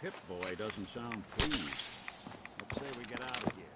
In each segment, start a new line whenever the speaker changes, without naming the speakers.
Pip-Boy doesn't sound pleased. Let's say we get out of here.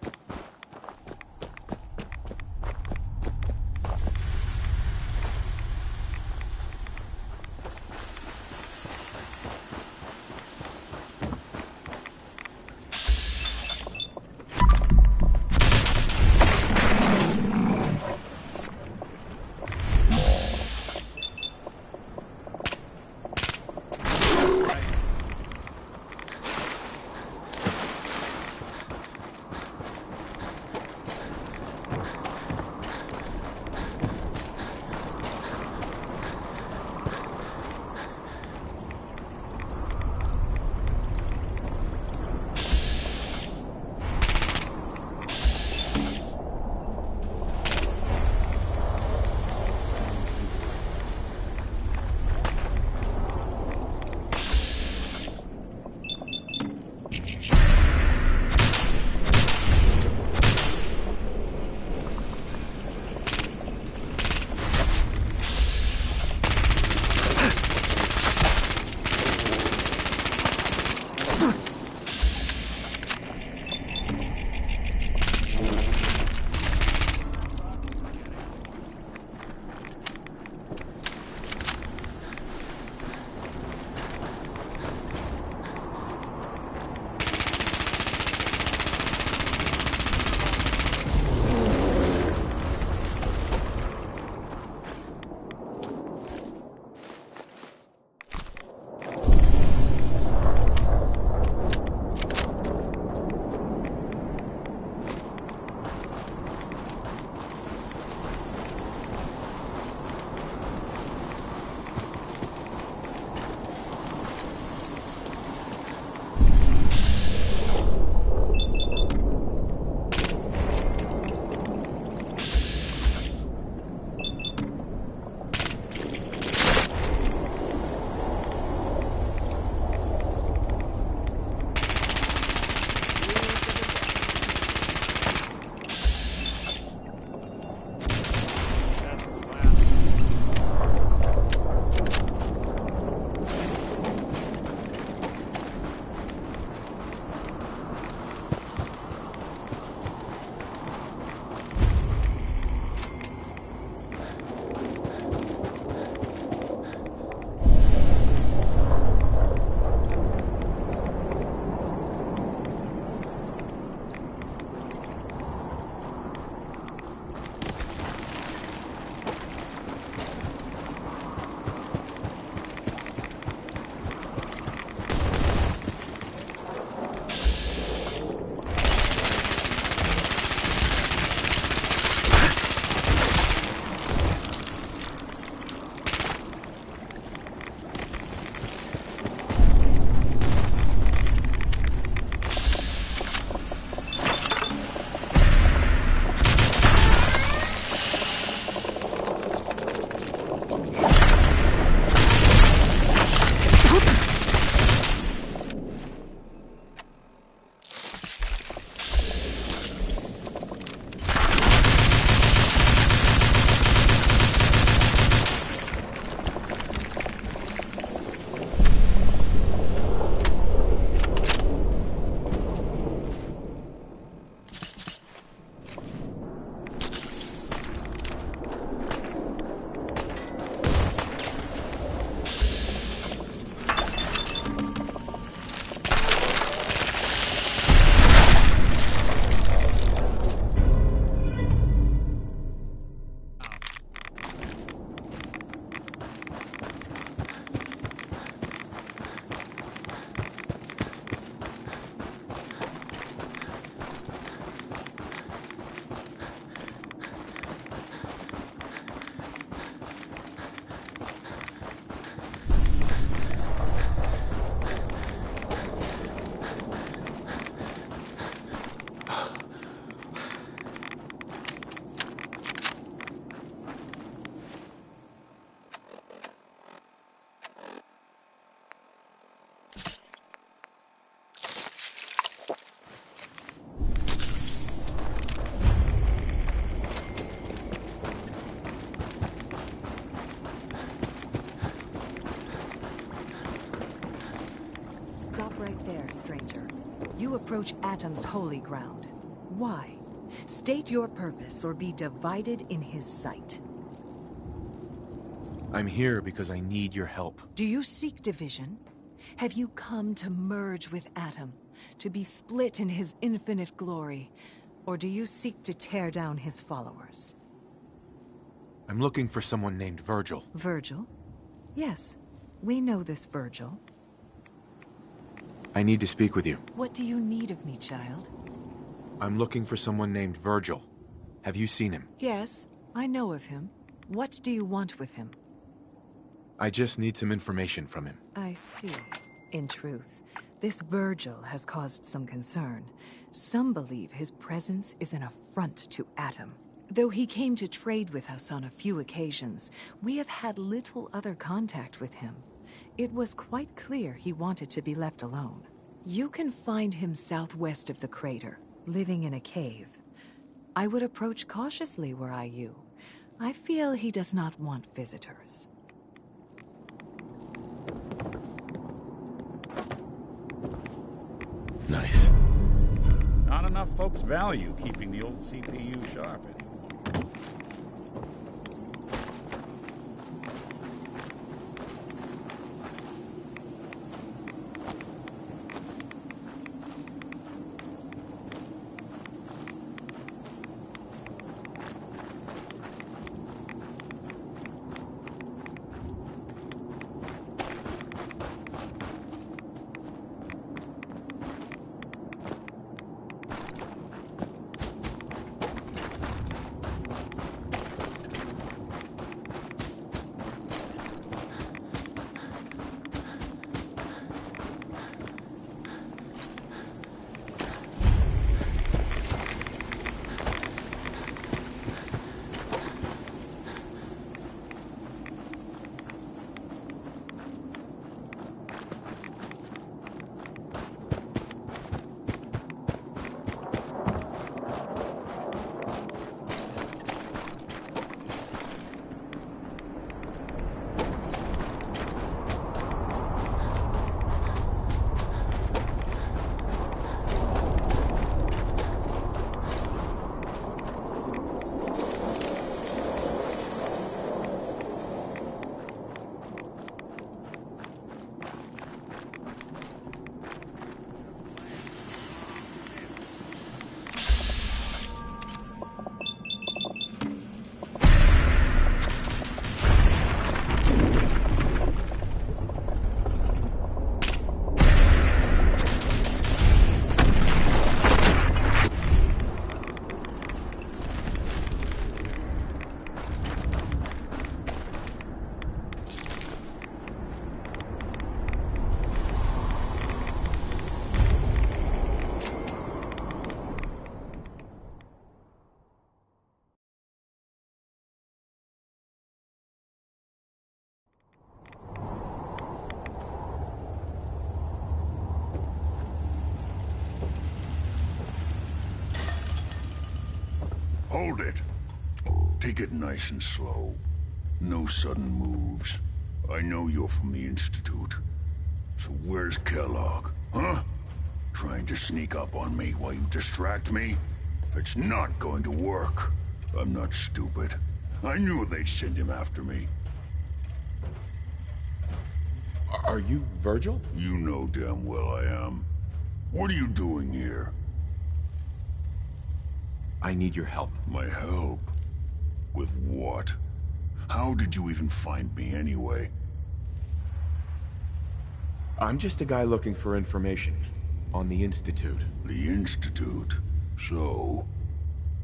stranger. You approach Atom's holy ground. Why? State your purpose or be divided in his sight.
I'm here because I need your help.
Do you seek division? Have you come to merge with Atom, to be split in his infinite glory? Or do you seek to tear down his followers?
I'm looking for someone named Virgil.
Virgil? Yes, we know this Virgil.
I need to speak with you.
What do you need of me, child?
I'm looking for someone named Virgil. Have you seen him?
Yes, I know of him. What do you want with him?
I just need some information from him.
I see. In truth, this Virgil has caused some concern. Some believe his presence is an affront to Atom. Though he came to trade with us on a few occasions, we have had little other contact with him. It was quite clear he wanted to be left alone. You can find him southwest of the crater, living in a cave. I would approach cautiously were I you. I feel he does not want visitors.
Nice.
Not enough folks value keeping the old CPU sharp anymore.
Hold it. Take it nice and slow. No sudden moves. I know you're from the Institute. So where's Kellogg, huh? Trying to sneak up on me while you distract me? It's not going to work. I'm not stupid. I knew they'd send him after me.
Are you Virgil?
You know damn well I am. What are you doing here?
I need your help.
My help? With what? How did you even find me anyway?
I'm just a guy looking for information on the Institute.
The Institute? So,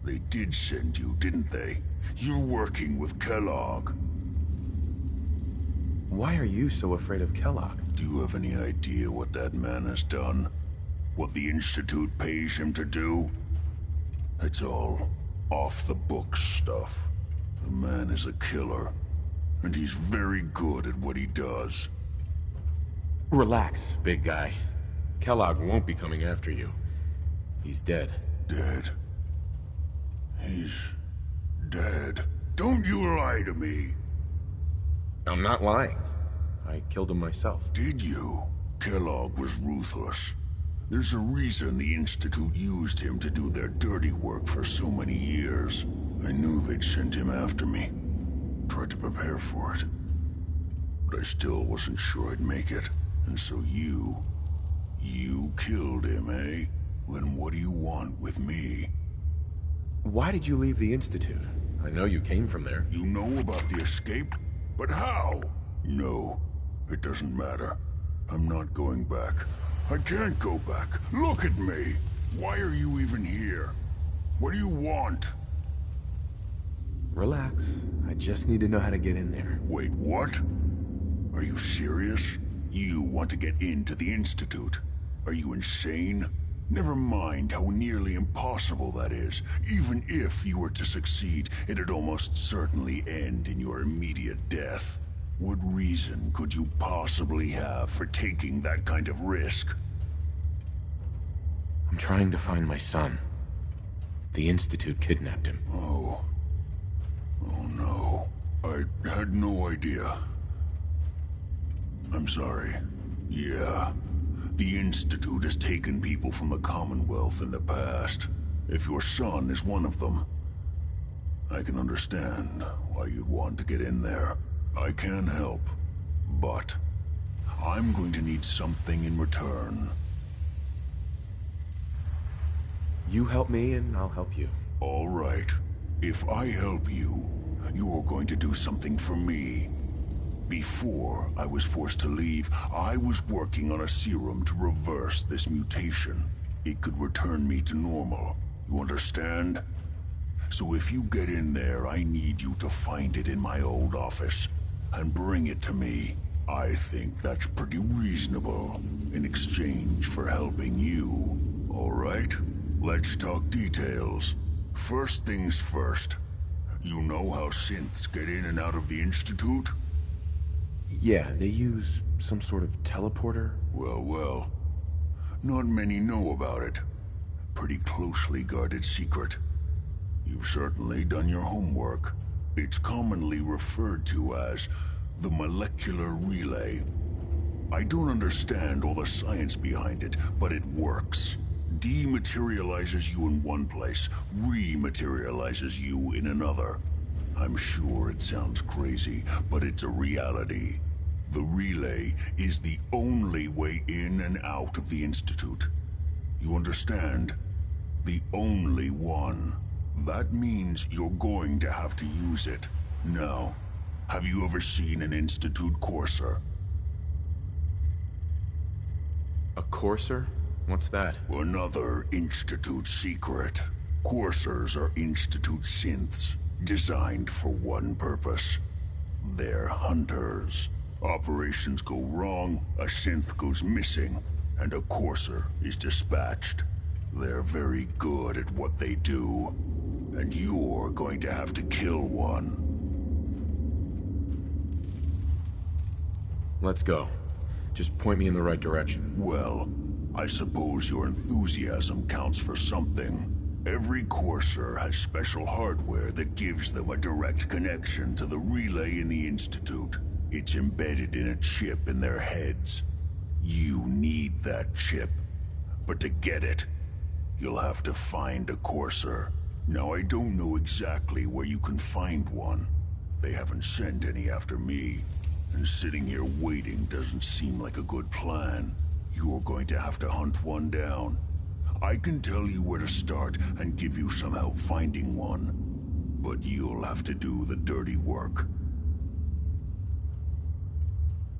they did send you, didn't they? You're working with Kellogg.
Why are you so afraid of Kellogg?
Do you have any idea what that man has done? What the Institute pays him to do? It's all off-the-books stuff. The man is a killer, and he's very good at what he does.
Relax, big guy. Kellogg won't be coming after you. He's dead.
Dead? He's dead. Don't you lie to me!
I'm not lying. I killed him myself.
Did you? Kellogg was ruthless. There's a reason the Institute used him to do their dirty work for so many years. I knew they'd send him after me. Tried to prepare for it. But I still wasn't sure I'd make it. And so you killed him, eh? Then what do you want with me?
Why did you leave the Institute? I know you came from there.
You know about the escape? But how? No, it doesn't matter. I'm not going back. I can't go back. Look at me! Why are you even here? What do you want?
Relax. I just need to know how to get in there.
Wait, what? Are you serious? You want to get into the Institute? Are you insane? Never mind how nearly impossible that is. Even if you were to succeed, it'd almost certainly end in your immediate death. What reason could you possibly have for taking that kind of risk?
I'm trying to find my son. The Institute kidnapped him.
Oh no. I had no idea. I'm sorry. Yeah. The Institute has taken people from the Commonwealth in the past. If your son is one of them, I can understand why you'd want to get in there. I can help, but I'm going to need something in return.
You help me and I'll help you.
All right. If I help you, you're going to do something for me. Before I was forced to leave, I was working on a serum to reverse this mutation. It could return me to normal. You understand? So if you get in there, I need you to find it in my old office and bring it to me. I think that's pretty reasonable in exchange for helping you. All right? Let's talk details. First things first. You know how synths get in and out of the Institute?
Yeah, they use some sort of teleporter.
Well. Not many know about it. Pretty closely guarded secret. You've certainly done your homework. It's commonly referred to as the molecular relay. I don't understand all the science behind it, but it works. Dematerializes you in one place, rematerializes you in another. I'm sure it sounds crazy, but it's a reality. The relay is the only way in and out of the Institute. You understand? The only one. That means you're going to have to use it. Now, have you ever seen an Institute courser?
A courser? What's that?
Another Institute secret. Coursers are Institute synths, designed for one purpose. They're hunters. Operations go wrong, a synth goes missing, and a courser is dispatched. They're very good at what they do, and you're going to have to kill one.
Let's go. Just point me in the right direction.
Well, I suppose your enthusiasm counts for something. Every courser has special hardware that gives them a direct connection to the relay in the Institute. It's embedded in a chip in their heads. You need that chip. But to get it, you'll have to find a courser. Now, I don't know exactly where you can find one. They haven't sent any after me. And sitting here waiting doesn't seem like a good plan. You're going to have to hunt one down. I can tell you where to start and give you some help finding one. But you'll have to do the dirty work.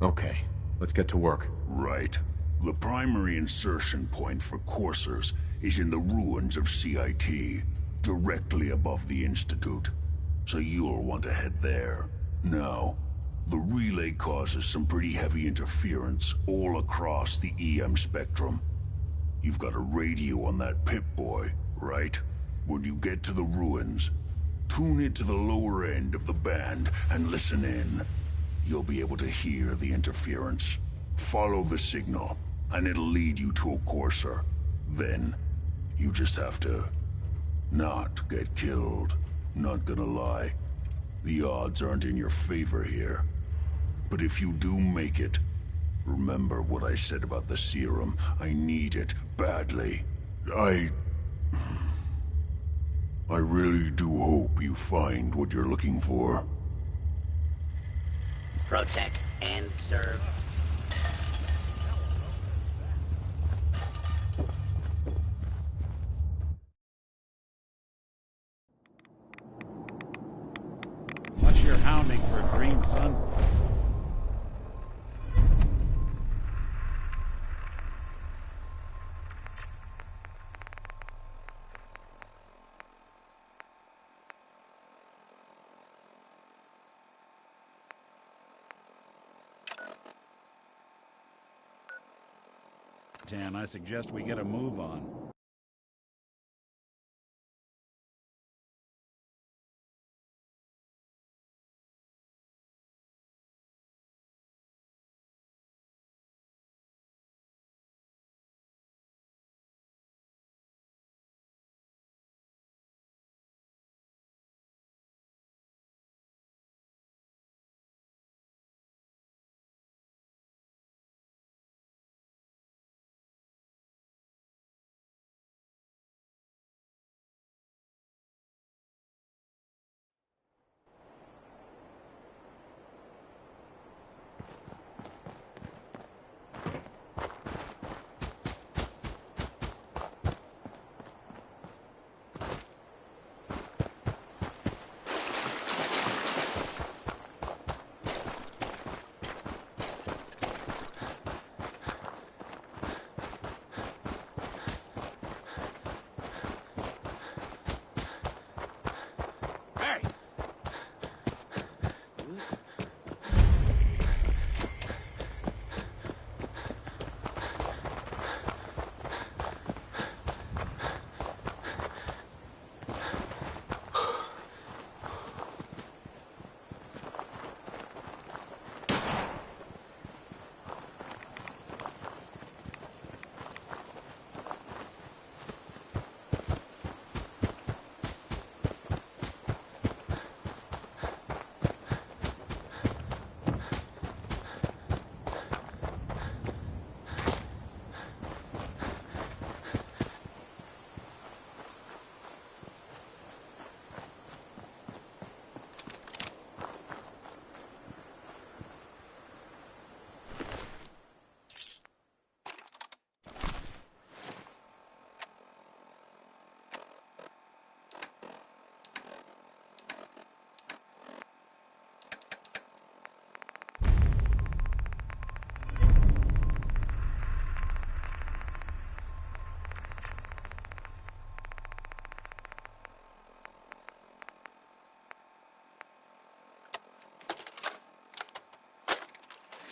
Okay, let's get to work.
Right. The primary insertion point for coursers is in the ruins of CIT, directly above the Institute. So you'll want to head there. Now, the relay causes some pretty heavy interference all across the EM spectrum. You've got a radio on that Pip-Boy, right? When you get to the ruins, tune it to the lower end of the band and listen in. You'll be able to hear the interference. Follow the signal, and it'll lead you to a courser. Then, you just have to not get killed. Not gonna lie, the odds aren't in your favor here. But if you do make it, Remember what I said about the serum. I need it badly. I really do hope you find what you're looking for.
Protect and serve.
What's your hounding for a green sun? Dan, I suggest we get a move on.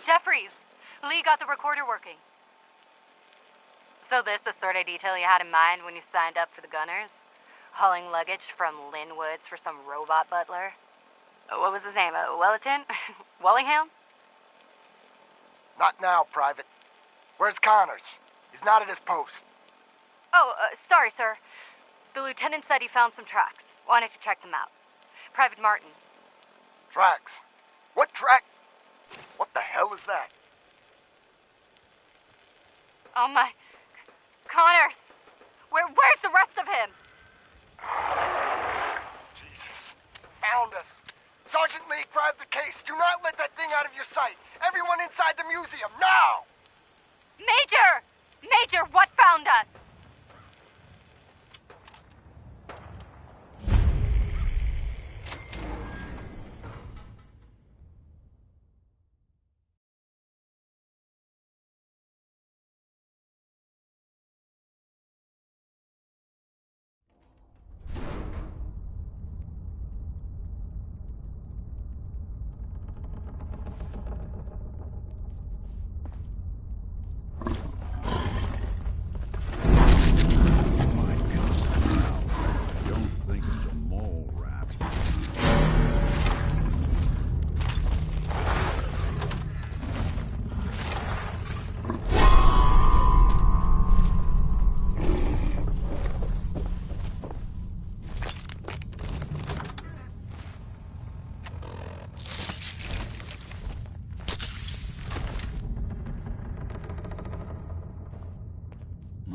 Jeffries, Lee got the recorder working. So this the sort of detail you had in mind when you signed up for the Gunners? Hauling luggage from Lynn Woods for some robot butler? What was his name? Wellerton? Wellingham?
Not now, Private. Where's Connors? He's not at his post.
Oh, sorry, sir. The lieutenant said he found some tracks. Wanted to check them out. Private Martin.
Tracks? What track? What the hell is that?
Oh my... Connors! Where's the rest of him?
Jesus. Found us. Sergeant Lee, grab the case. Do not let that thing out of your sight. Everyone inside the museum, now!
Major! Major, what found us?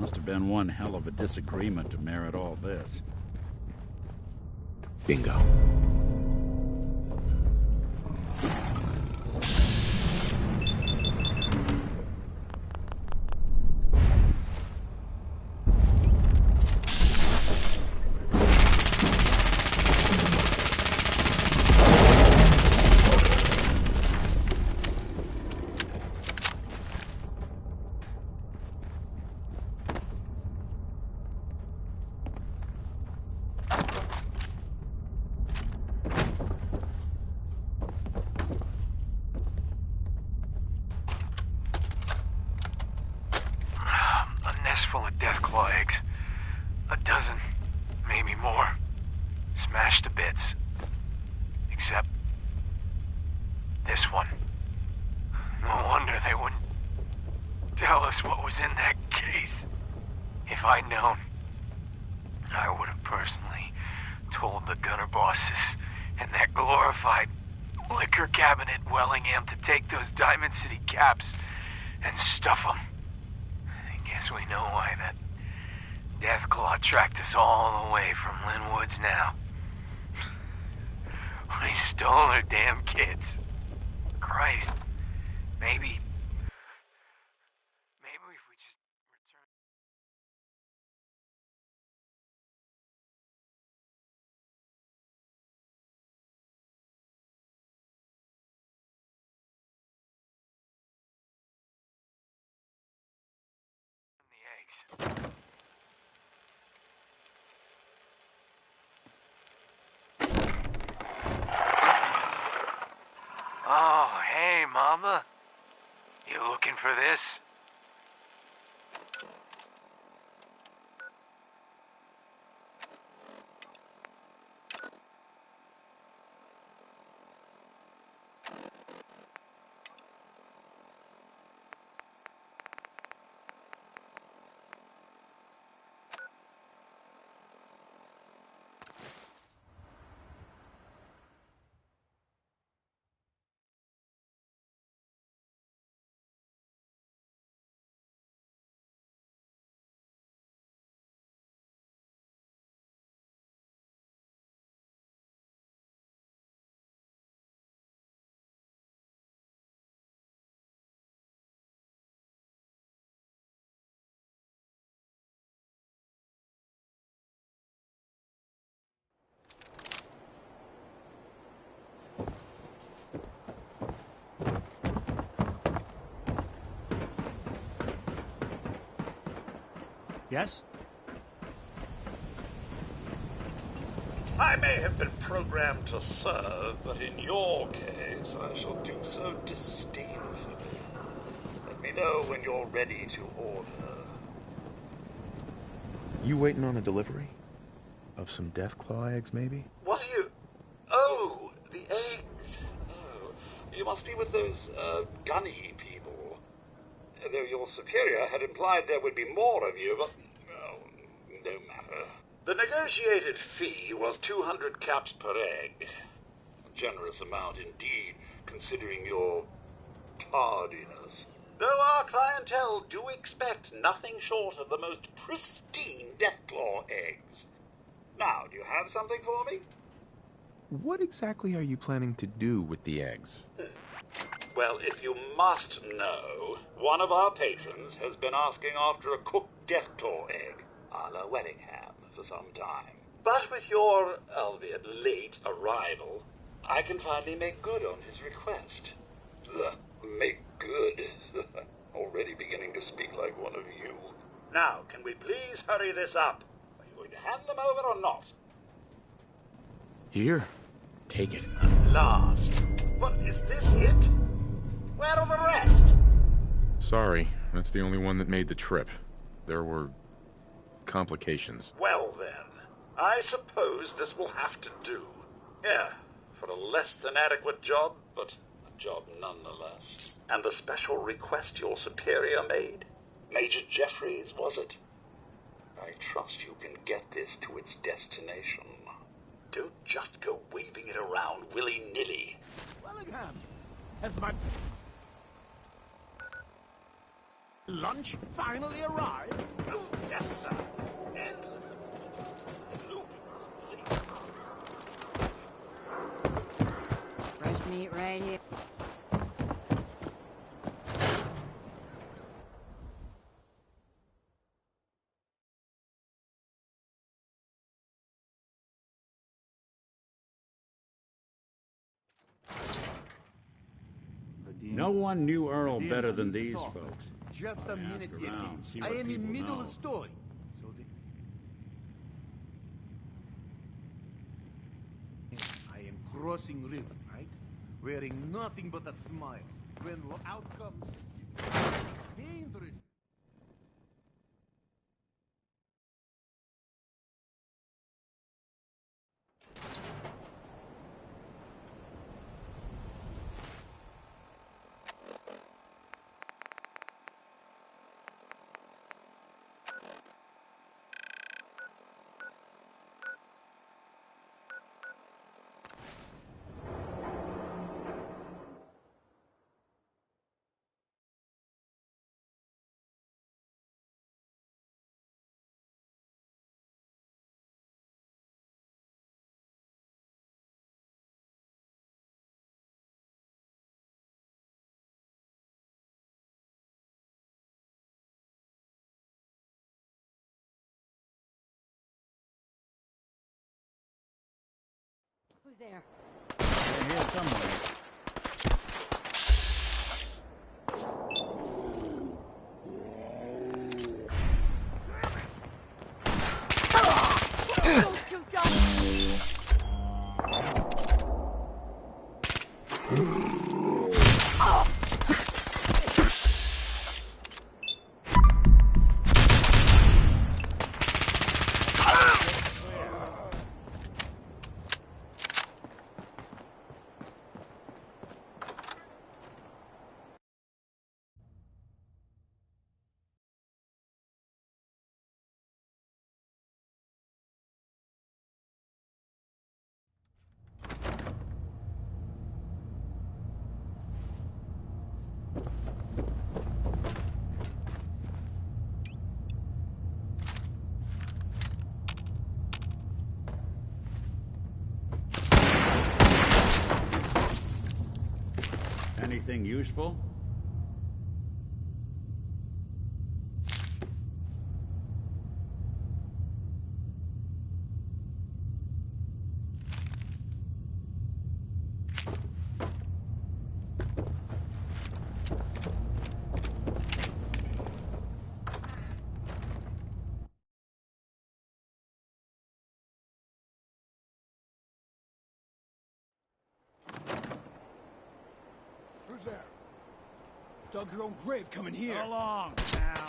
Must have been one hell of a disagreement to merit all this.
Bingo.
Full of Deathclaw eggs. A dozen, maybe more. Smashed to bits. Except this one. No wonder they wouldn't tell us what was in that case. If I'd known, I would have personally told the gunner bosses and that glorified liquor cabinet Wellingham to take those Diamond City caps and stuff them. Guess we know why that Deathclaw tracked us all the way from Linwoods now. We stole her damn kids. Christ. Maybe if we just return... the eggs. Oh, hey, Mama. You looking for this?
Yes?
I may have been programmed to serve, but in your case, I shall do so disdainfully. Let me know when you're ready to order.
You waiting on a delivery? Of some Deathclaw eggs, maybe?
What are you... Oh, the eggs. Oh, you must be with those, gunny people. Though your superior had implied there would be more of you, but... oh, no matter. The negotiated fee was 200 caps per egg. A generous amount indeed, considering your tardiness. Though our clientele do expect nothing short of the most pristine Deathclaw eggs. Now, do you have something for me?
What exactly are you planning to do with the eggs?
Well, if you must know, one of our patrons has been asking after a cooked Deathclaw egg, a la Wellingham, for some time. But with your, albeit late, arrival, I can finally make good on his request. Make good? Already beginning to speak like one of you. Now, can we please hurry this up? Are you going to hand them over or not?
Here, take it.
Last. What, is this it? Where are the rest?
Sorry, that's the only one that made the trip. There were complications.
Well then, I suppose this will have to do. Yeah, for a less than adequate job, but a job nonetheless. And the special request your superior made? Major Jeffries, was it? I trust you can get this to its destination. Don't just go waving it around willy-nilly.
Wellingham, has my lunch finally arrived?
Yes, sir. Endless ludicrously.
Fresh meat right here.
No one knew Earl better than these folks.
Just a minute,
around,
Yippee.
see
I
what
am
people
in middle
know.
of story. So I am crossing river, right? Wearing nothing but a smile. When out comes dangerous.
Who's there?
They're here somewhere.
Don't you die!
Anything useful?
Who's there? Dug your own grave coming here.
So long, pal.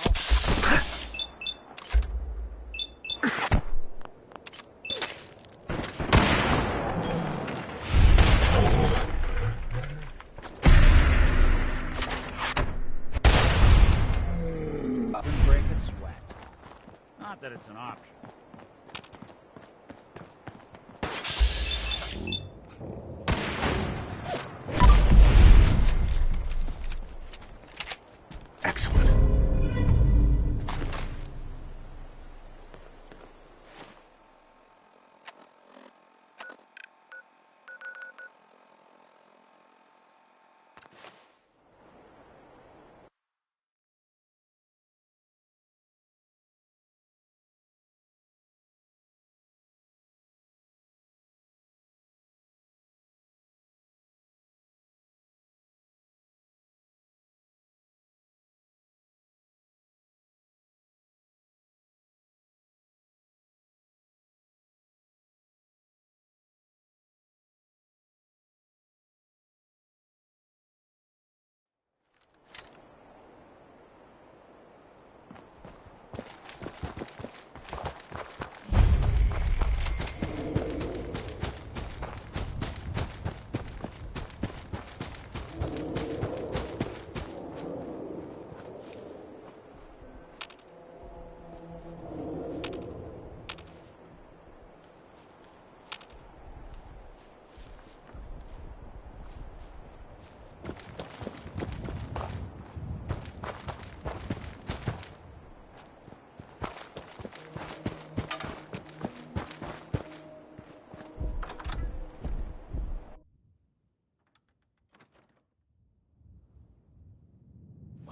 Break a sweat. Not that it's an option.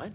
What?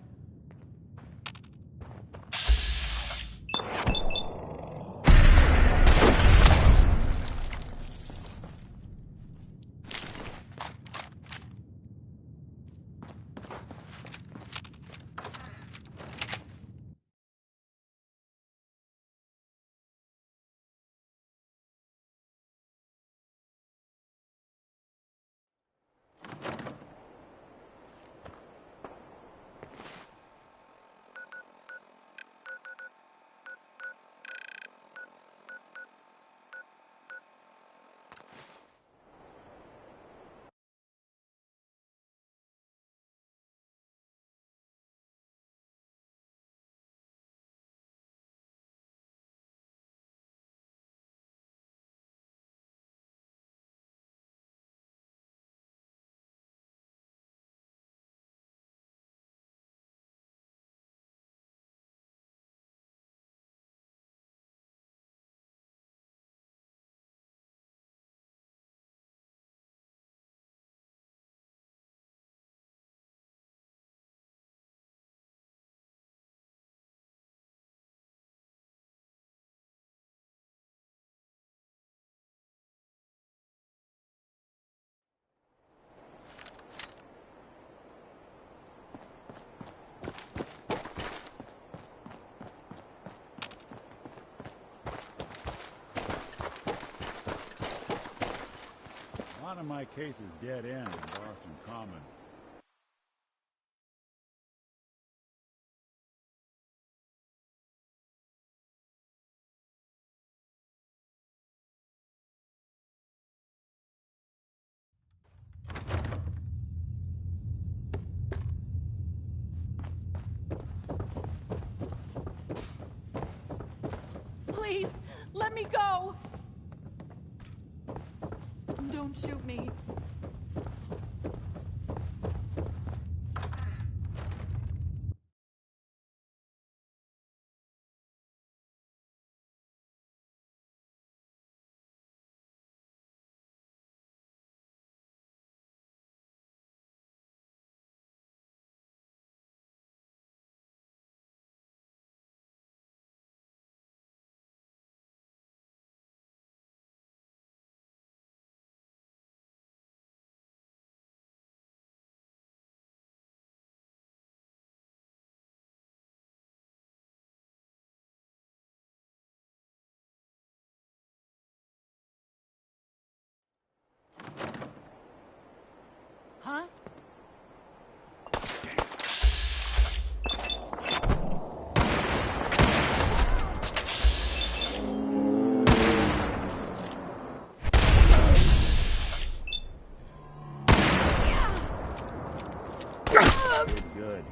A lot of my cases dead end in Boston Common.
Please, let me go! Don't shoot me. Huh?
Good.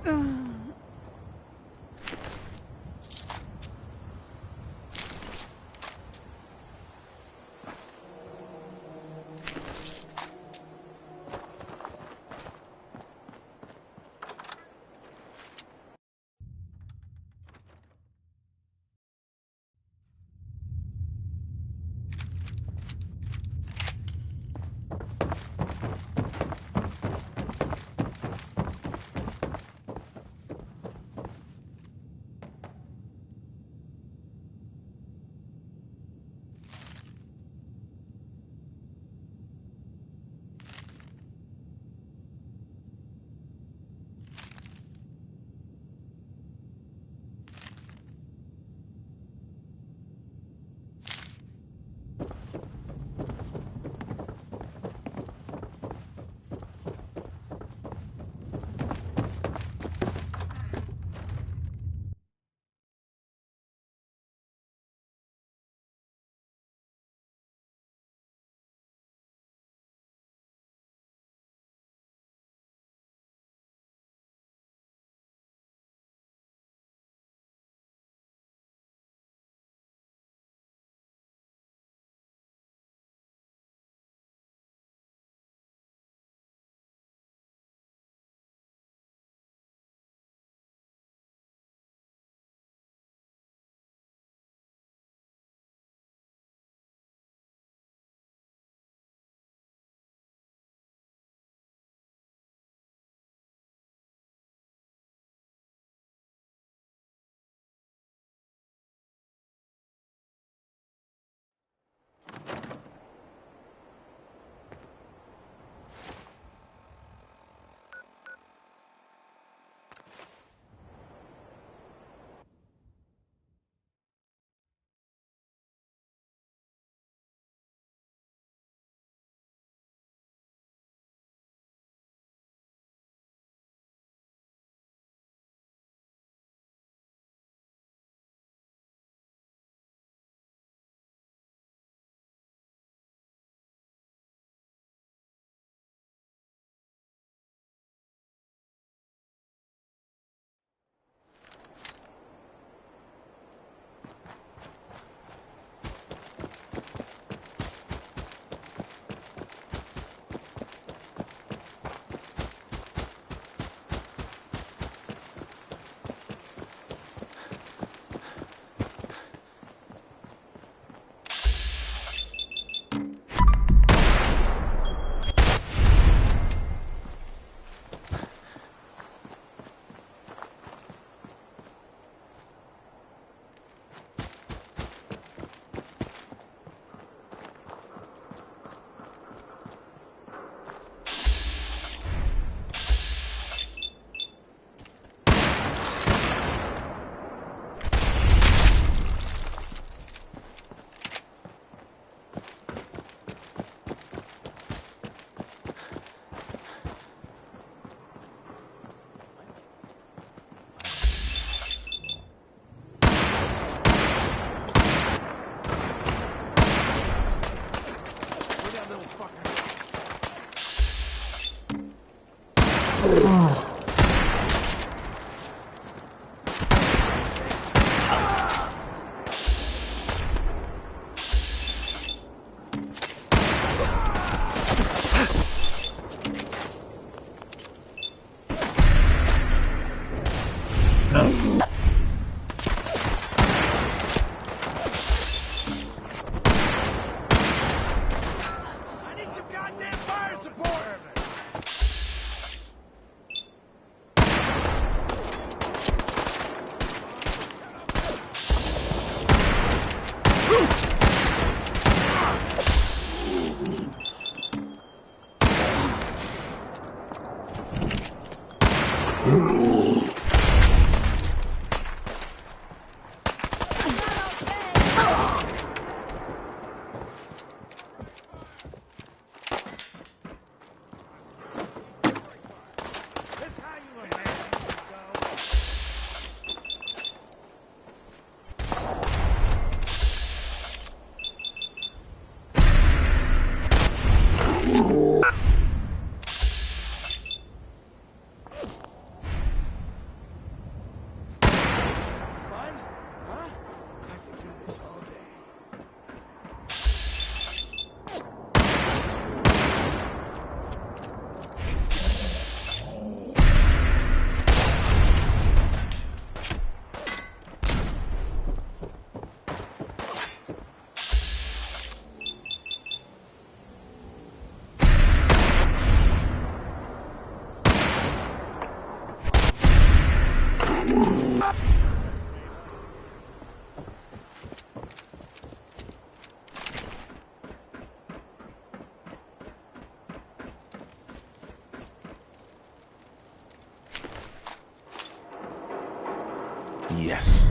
Yes.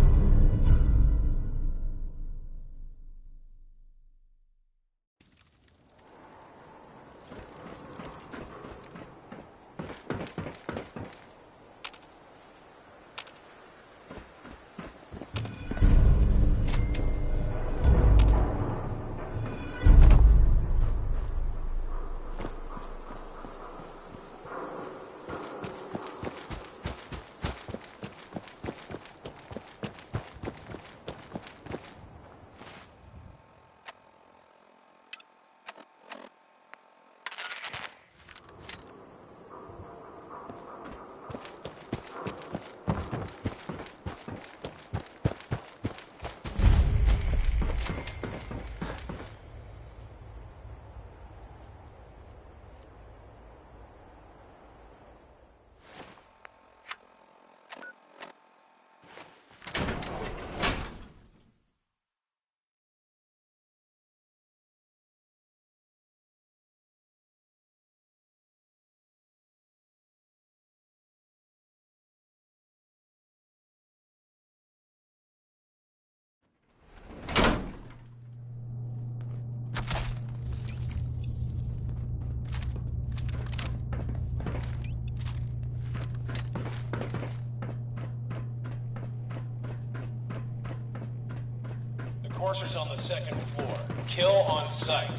Courser's on the second floor. Kill on sight.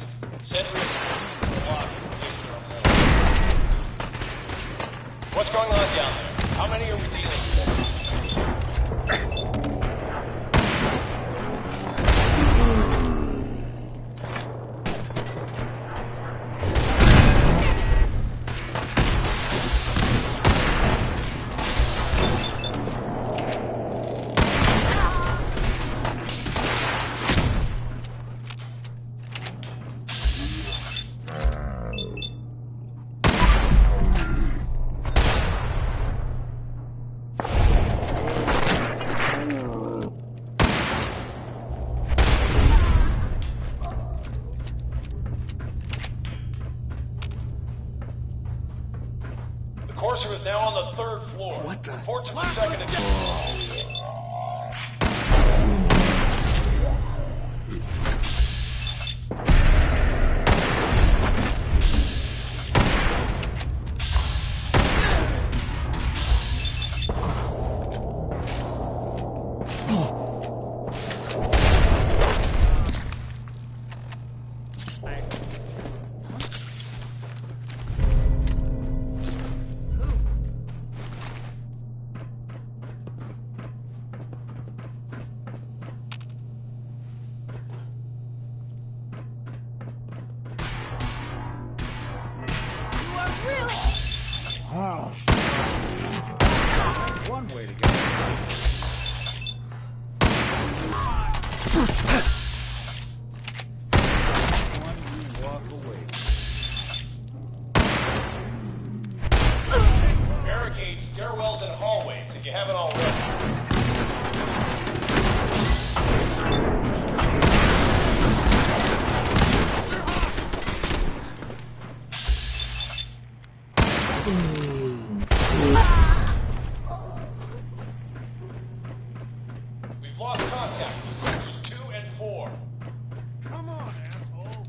Sentries in the closet in case there are more. What's going on down there? How many are we dealing with? Courser is now on the third floor.
What the?
Reports of the second edition.
one way to get it. One you walk away.
Barricade stairwells and hallways if you haven't already. We've lost contact with sectors 2 and 4.
Come on, asshole.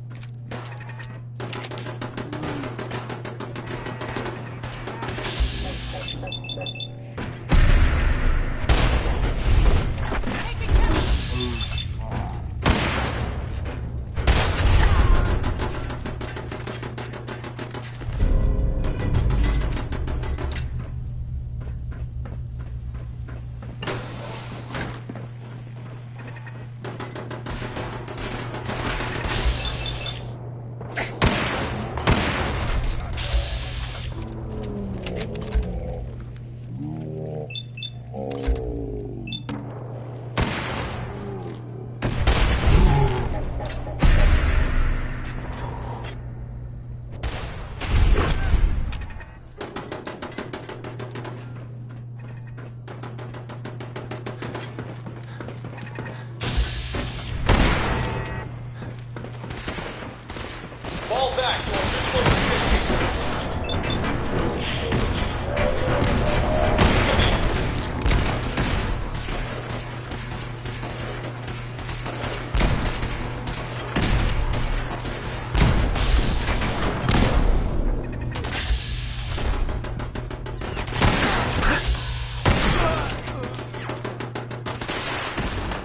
Fall back to official position.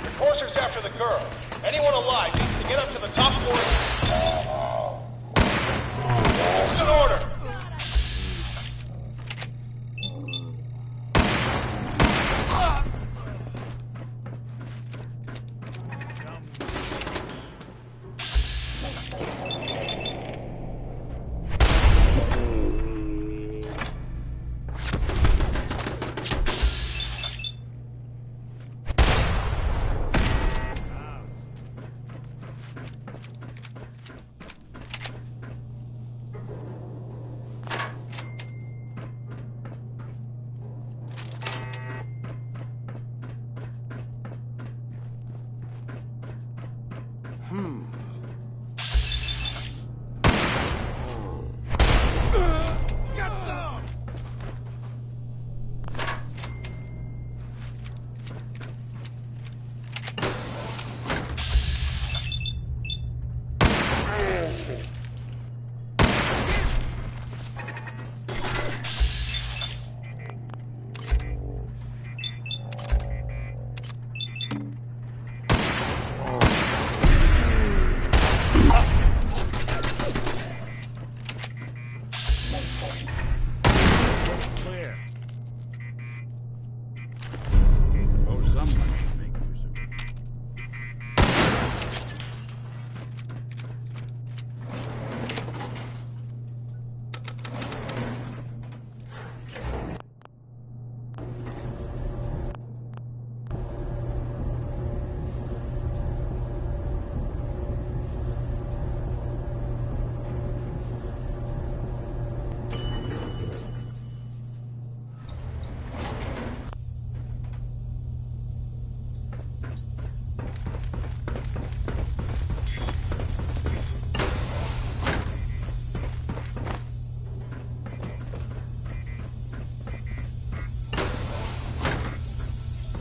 Enforcers after the girl. Anyone alive needs to get up to the top floor. It's an order.
Got some!
Clear. Oh, someone should make use of it.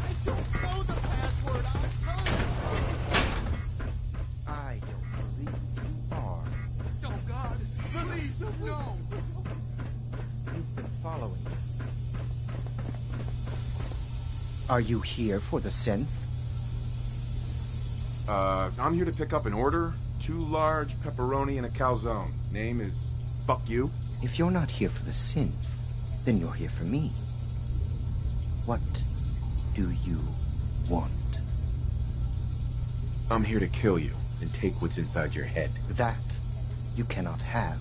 I don't know the password. I don't believe you are. Oh, God. Police, no. You've been following me. Are you here for the synth?
I'm here to pick up an order. 2 large pepperoni and a calzone. Name is Fuck You.
If you're not here for the synth, then you're here for me. What do you want?
I'm here to kill you and take what's inside your head.
That you cannot have.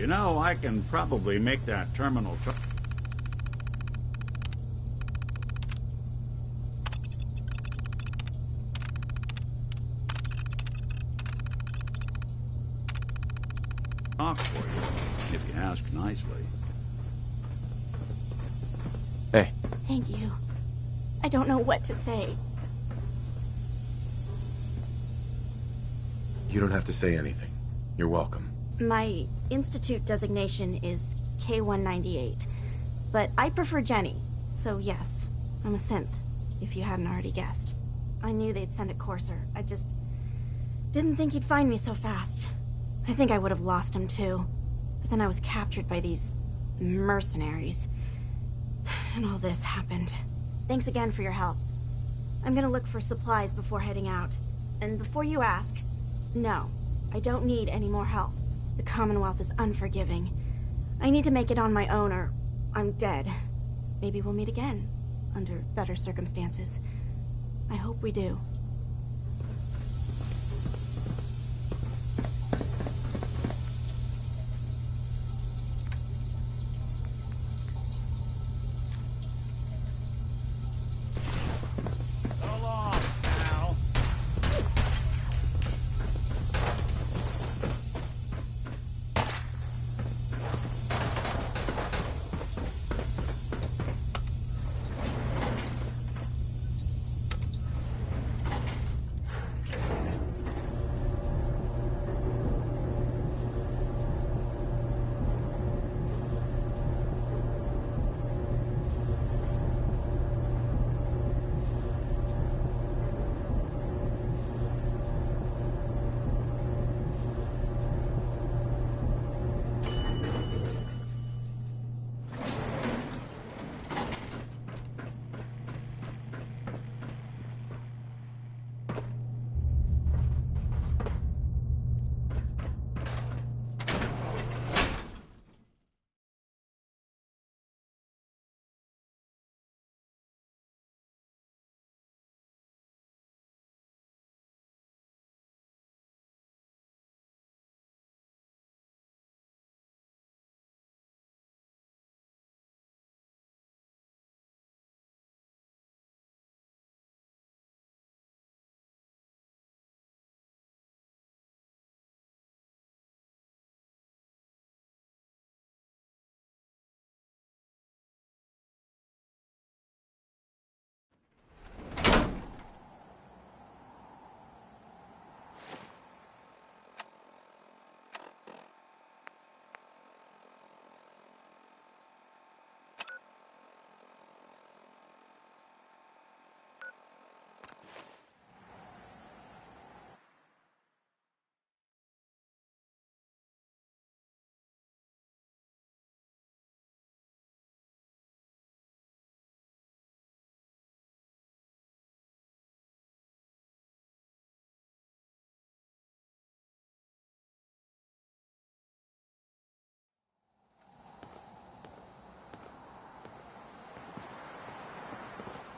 You know, I can probably make that terminal talk for you, if you ask nicely.
Hey.
Thank you. I don't know what to say.
You don't have to say anything. You're welcome.
My Institute designation is K-198, but I prefer Jenny, so yes, I'm a synth, if you hadn't already guessed. I knew they'd send a courser. I just didn't think he'd find me so fast. I think I would have lost him too, but then I was captured by these mercenaries, and all this happened. Thanks again for your help. I'm gonna look for supplies before heading out, and before you ask, no, I don't need any more help. The Commonwealth is unforgiving. I need to make it on my own or I'm dead. Maybe we'll meet again, under better circumstances. I hope we do.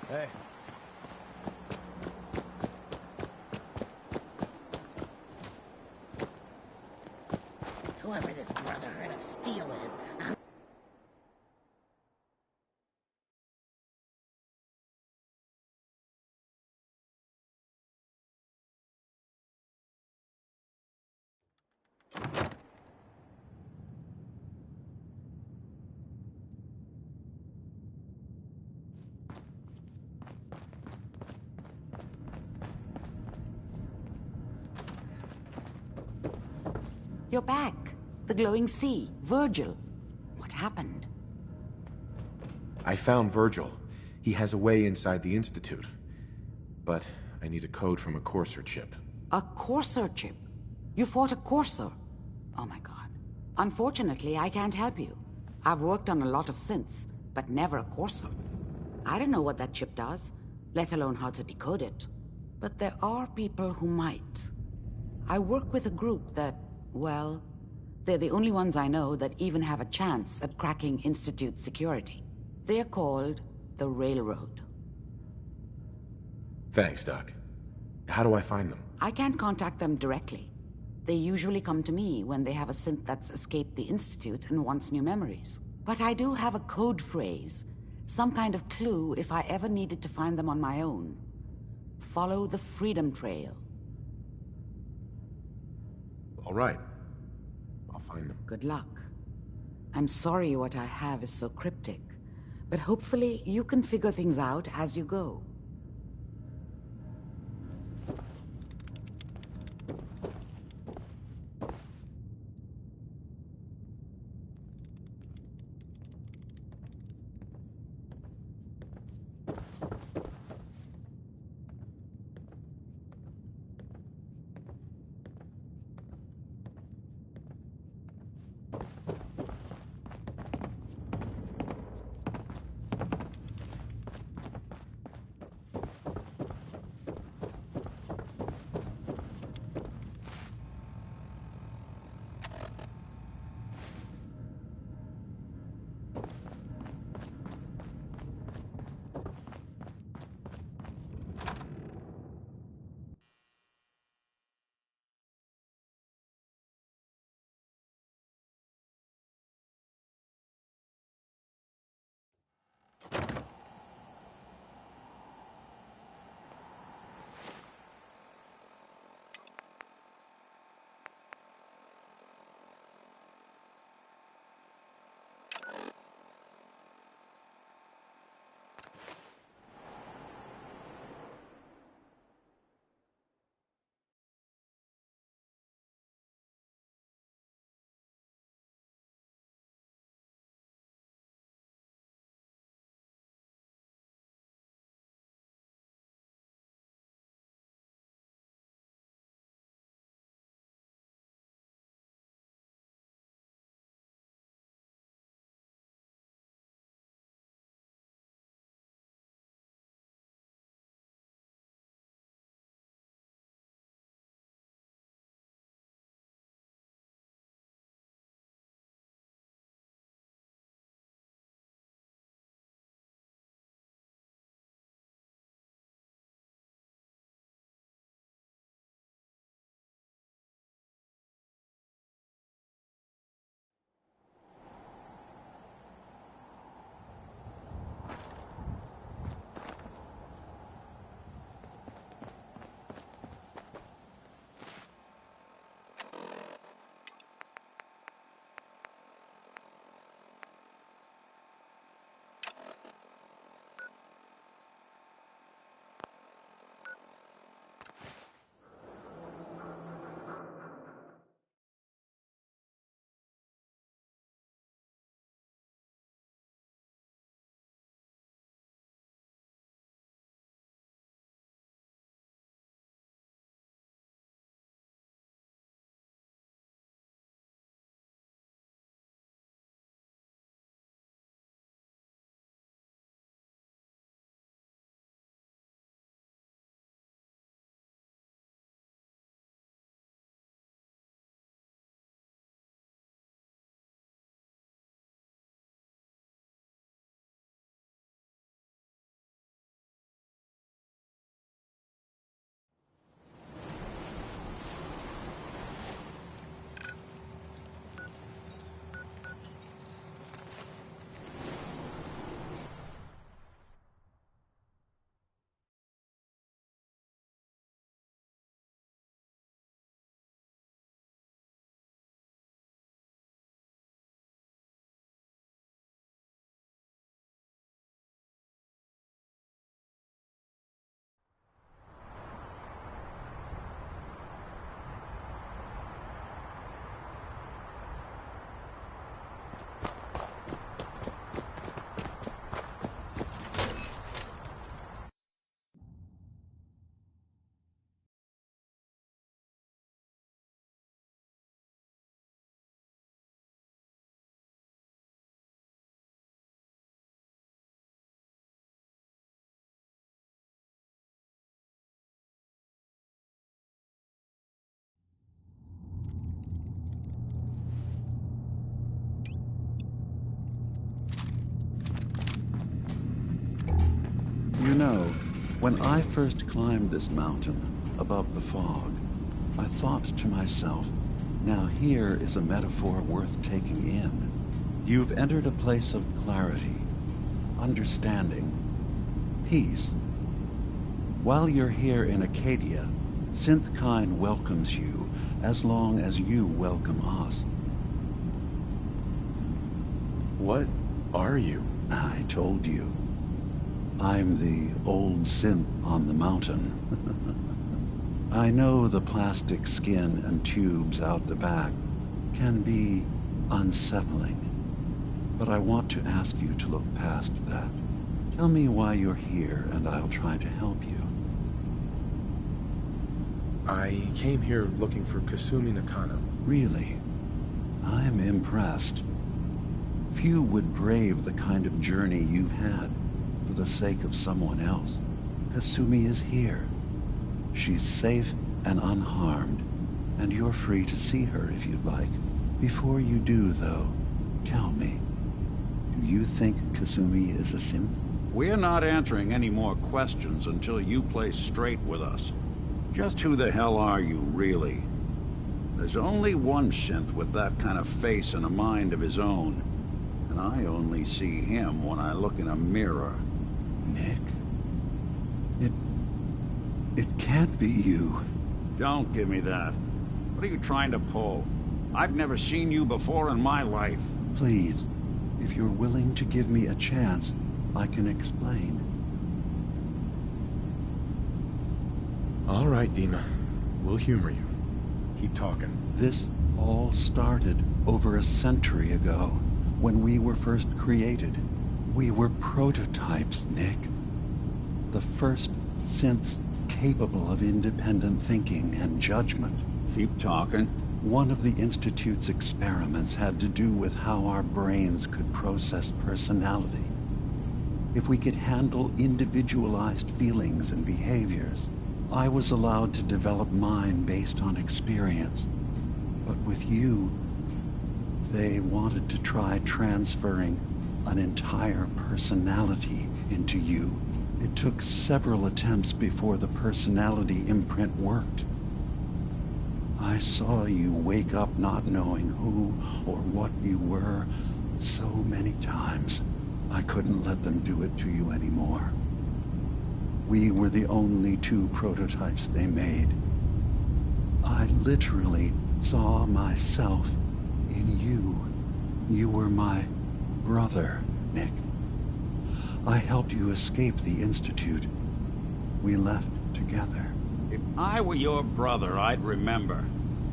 Hey.
Whoever this Brotherhood of Steel is, I'm...
You're back. The glowing sea. Virgil. What happened?
I found Virgil. He has a way inside the Institute. But I need a code from a Courser chip.
A Courser chip? You fought a Courser? Oh my god. Unfortunately, I can't help you. I've worked on a lot of synths, but never a Courser. I don't know what that chip does, let alone how to decode it. But there are people who might. I work with a group that, well, they're the only ones I know that even have a chance at cracking Institute security. They're called the Railroad.
Thanks, Doc. How do I find them?
I can't contact them directly. They usually come to me when they have a synth that's escaped the Institute and wants new memories. But I do have a code phrase, some kind of clue if I ever needed to find them on my own. Follow the Freedom Trail.
All right. I'll find them.
Good luck. I'm sorry what I have is so cryptic, but hopefully you can figure things out as you go.
You know, when I first climbed this mountain above the fog, I thought to myself, now here is a metaphor worth taking in. You've entered a place of clarity, understanding, peace. While you're here in Acadia, Synthkind welcomes you as long as you welcome us.
What are you?
I told you. I'm the old synth on the mountain. I know the plastic skin and tubes out the back can be unsettling, but I want to ask you to look past that. Tell me why you're here, and I'll try to help you.
I came here looking for Kasumi Nakano.
Really? I'm impressed. Few would brave the kind of journey you've had for the sake of someone else. Kasumi is here. She's safe and unharmed, and you're free to see her if you'd like. Before you do, though, tell me, do you think Kasumi is a synth?
We're not answering any more questions until you play straight with us. Just who the hell are you, really? There's only one synth with that kind of face and a mind of his own. And I only see him when I look in a mirror.
Nick? It can't be you.
Don't give me that. What are you trying to pull? I've never seen you before in my life.
Please, if you're willing to give me a chance, I can explain.
All right, Dima. We'll humor you. Keep talking.
This all started over a century ago, when we were first created. We were prototypes, Nick. The first synths capable of independent thinking and judgment.
Keep talking.
One of the Institute's experiments had to do with how our brains could process personality. If we could handle individualized feelings and behaviors, I was allowed to develop mine based on experience. But with you, they wanted to try transferring an entire personality into you. It took several attempts before the personality imprint worked. I saw you wake up not knowing who or what you were so many times. I couldn't let them do it to you anymore. We were the only two prototypes they made. I literally saw myself in you. You were my brother, Nick. I helped you escape the Institute. We left together.
If I were your brother, I'd remember.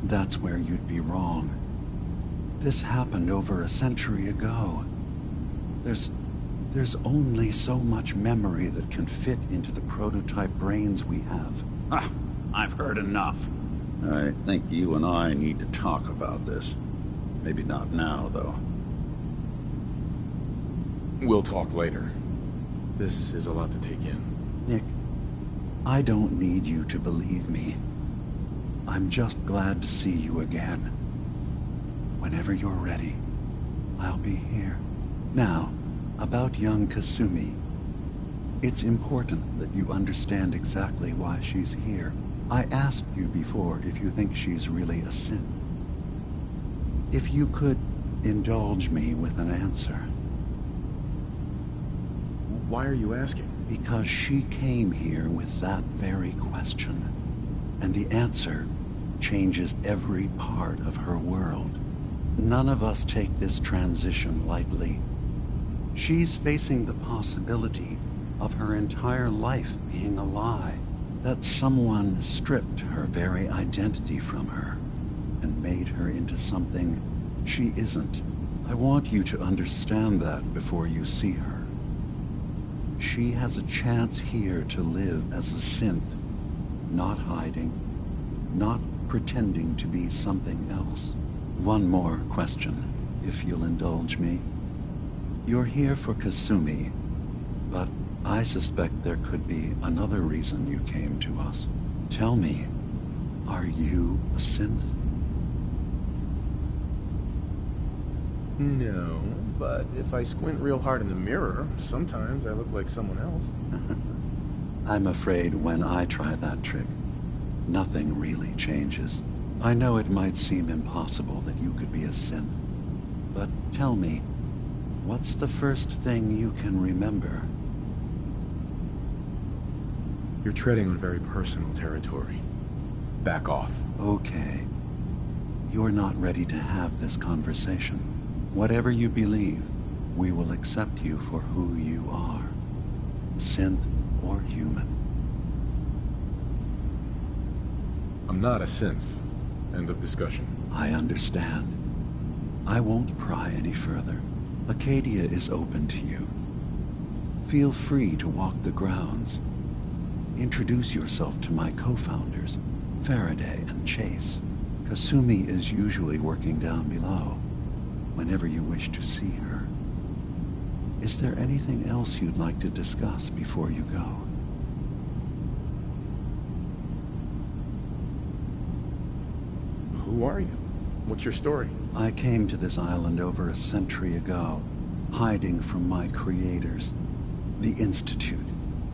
That's where you'd be wrong. This happened over a century ago. There's only so much memory that can fit into the prototype brains we have.
Ah, I've heard enough. I think you and I need to talk about this. Maybe not now, though.
We'll talk later. This is a lot to take in.
Nick, I don't need you to believe me. I'm just glad to see you again. Whenever you're ready, I'll be here. Now, about young Kasumi. It's important that you understand exactly why she's here. I asked you before if you think she's really a synth. If you could indulge me with an answer.
Why are you asking?
Because she came here with that very question. And the answer changes every part of her world. None of us take this transition lightly. She's facing the possibility of her entire life being a lie. That someone stripped her very identity from her and made her into something she isn't. I want you to understand that before you see her. She has a chance here to live as a synth, not hiding, not pretending to be something else. One more question, if you'll indulge me. You're here for Kasumi, but I suspect there could be another reason you came to us. Tell me, are you a synth?
No, but if I squint real hard in the mirror, sometimes I look like someone else.
I'm afraid when I try that trick, nothing really changes. I know it might seem impossible that you could be a synth, but tell me, what's the first thing you can remember?
You're treading on very personal territory. Back off.
Okay. You're not ready to have this conversation. Whatever you believe, we will accept you for who you are. Synth or human.
I'm not a synth. End of discussion.
I understand. I won't pry any further. Acadia is open to you. Feel free to walk the grounds. Introduce yourself to my co-founders, Faraday and Chase. Kasumi is usually working down below, whenever you wish to see her. Is there anything else you'd like to discuss before you go?
Who are you? What's your story?
I came to this island over a century ago, hiding from my creators, the Institute.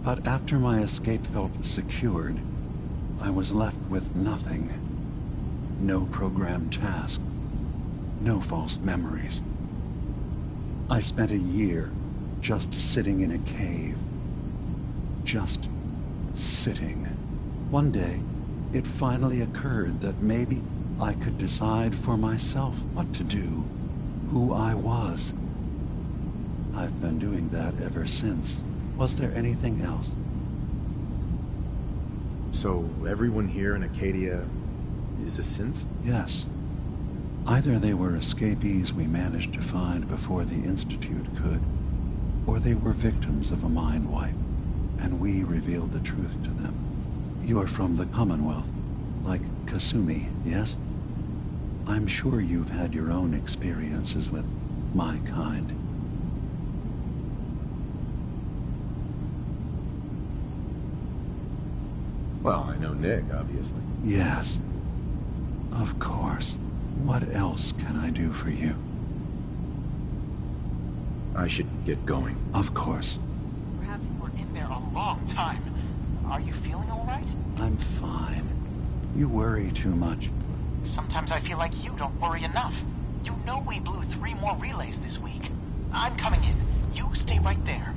But after my escape felt secured, I was left with nothing. No programmed task. No false memories. I spent a year just sitting in a cave. Just sitting. One day, it finally occurred that maybe I could decide for myself what to do, who I was. I've been doing that ever since. Was there anything else?
So, everyone here in Acadia is a synth?
Yes. Either they were escapees we managed to find before the Institute could, or they were victims of a mind wipe, and we revealed the truth to them. You're from the Commonwealth, like Kasumi, yes? I'm sure you've had your own experiences with my kind.
Well, I know Nick, obviously.
Yes. Of course. What else can I do for you?
I should get going.
Of course.
Perhaps we're in there a long time. Are you feeling all right?
I'm fine. You worry too much.
Sometimes I feel like you don't worry enough. You know we blew 3 more relays this week. I'm coming in. You stay right there.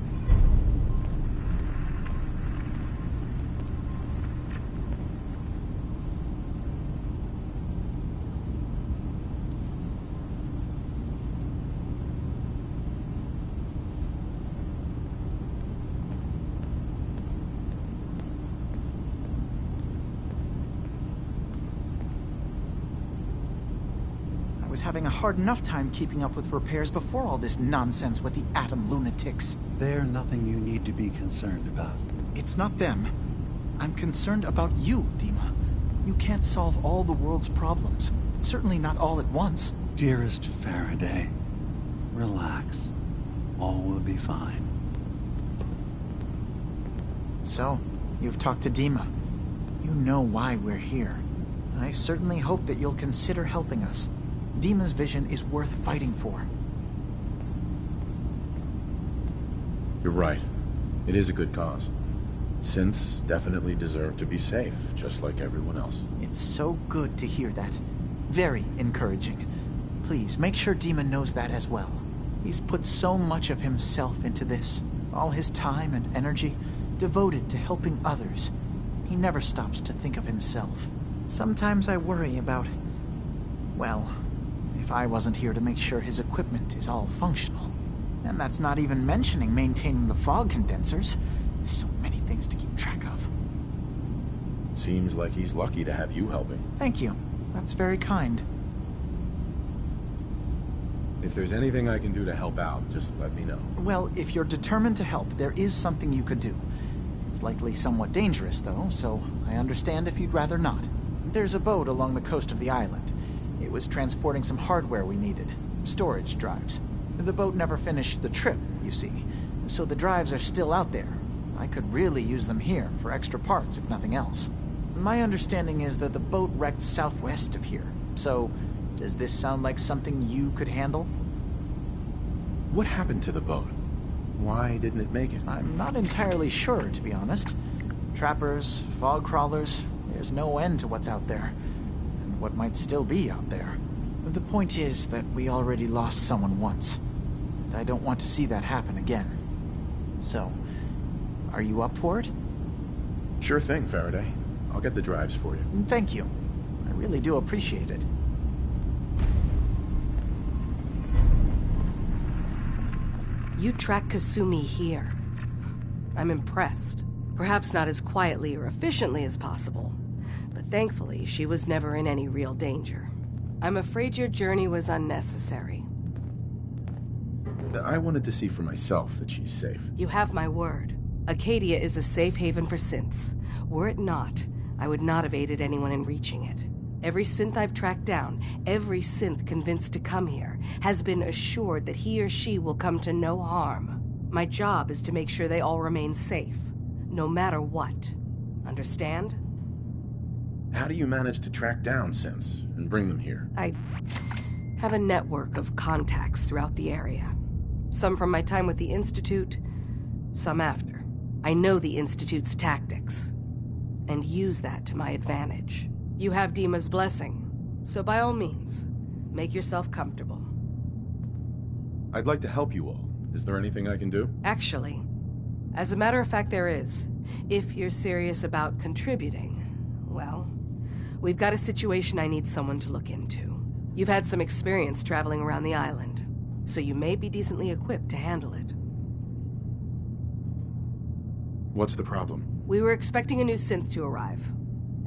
I was having a hard enough time keeping up with repairs before all this nonsense with the Atom lunatics.
They're nothing you need to be concerned about.
It's not them. I'm concerned about you, Dima. You can't solve all the world's problems. Certainly not all at once.
Dearest Faraday, relax. All will be fine.
So, you've talked to Dima. You know why we're here. I certainly hope that you'll consider helping us. Dima's vision is worth fighting for.
You're right. It is a good cause. Synths definitely deserve to be safe, just like everyone else.
It's so good to hear that. Very encouraging. Please, make sure Dima knows that as well. He's put so much of himself into this. All his time and energy devoted to helping others. He never stops to think of himself. Sometimes I worry about... well, if I wasn't here to make sure his equipment is all functional. And that's not even mentioning maintaining the fog condensers. So many things to keep track of.
Seems like he's lucky to have you helping.
Thank you. That's very kind.
If there's anything I can do to help out, just let me know.
Well, if you're determined to help, there is something you could do. It's likely somewhat dangerous, though, so I understand if you'd rather not. There's a boat along the coast of the island. It was transporting some hardware we needed. Storage drives. The boat never finished the trip, you see, so the drives are still out there. I could really use them here for extra parts, if nothing else. My understanding is that the boat wrecked southwest of here, so does this sound like something you could handle?
What happened to the boat? Why didn't it make it?
I'm not entirely sure, to be honest. Trappers, fog crawlers, There's no end to what's out there, and what might still be out there. The point is that we already lost someone once, and I don't want to see that happen again. So, are you up for it?
Sure thing, Faraday. I'll get the drives for you.
Thank you. I really do appreciate it.
You track Kasumi here. I'm impressed. Perhaps not as quietly or efficiently as possible, but thankfully she was never in any real danger. I'm afraid your journey was unnecessary.
I wanted to see for myself that she's safe.
You have my word. Acadia is a safe haven for synths. Were it not, I would not have aided anyone in reaching it. Every synth I've tracked down, every synth convinced to come here, has been assured that he or she will come to no harm. My job is to make sure they all remain safe, no matter what. Understand?
How do you manage to track down synths and bring them here?
I have a network of contacts throughout the area. Some from my time with the Institute, some after. I know the Institute's tactics, and use that to my advantage. You have Dima's blessing, so by all means, make yourself comfortable.
I'd like to help you all. Is there anything I can do?
Actually, as a matter of fact, there is. If you're serious about contributing, well, we've got a situation I need someone to look into. You've had some experience traveling around the island, so you may be decently equipped to handle it.
What's the problem?
We were expecting a new synth to arrive,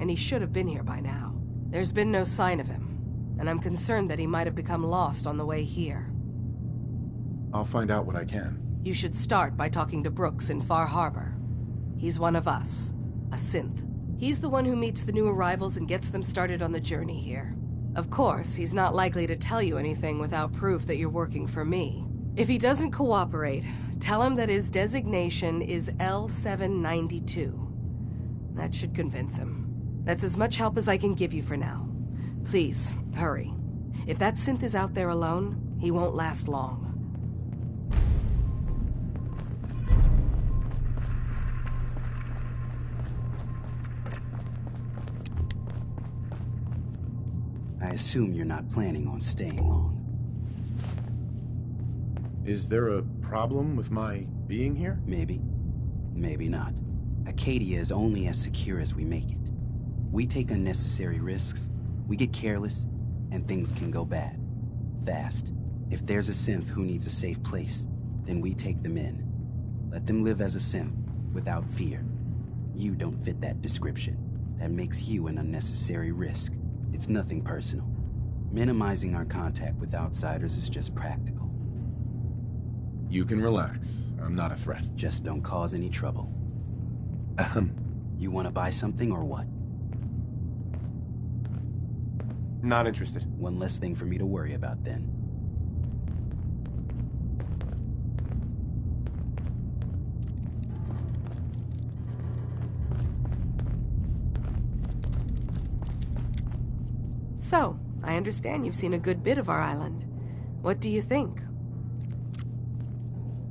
and he should have been here by now. There's been no sign of him, and I'm concerned that he might have become lost on the way here.
I'll find out what I can.
You should start by talking to Brooks in Far Harbor. He's one of us, a synth. He's the one who meets the new arrivals and gets them started on the journey here. Of course, he's not likely to tell you anything without proof that you're working for me. If he doesn't cooperate, tell him that his designation is L792. That should convince him. That's as much help as I can give you for now. Please, hurry. If that synth is out there alone, he won't last long.
I assume you're not planning on staying long.
Is there a problem with my being here?
Maybe. Maybe not. Acadia is only as secure as we make it. We take unnecessary risks, we get careless, and things can go bad. Fast. If there's a synth who needs a safe place, then we take them in. Let them live as a synth, without fear. You don't fit that description. That makes you an unnecessary risk. It's nothing personal. Minimizing our contact with outsiders is just practical.
You can relax. I'm not a threat.
Just don't cause any trouble. You want to buy something or what?
Not interested.
One less thing for me to worry about then.
So, I understand you've seen a good bit of our island. What do you think?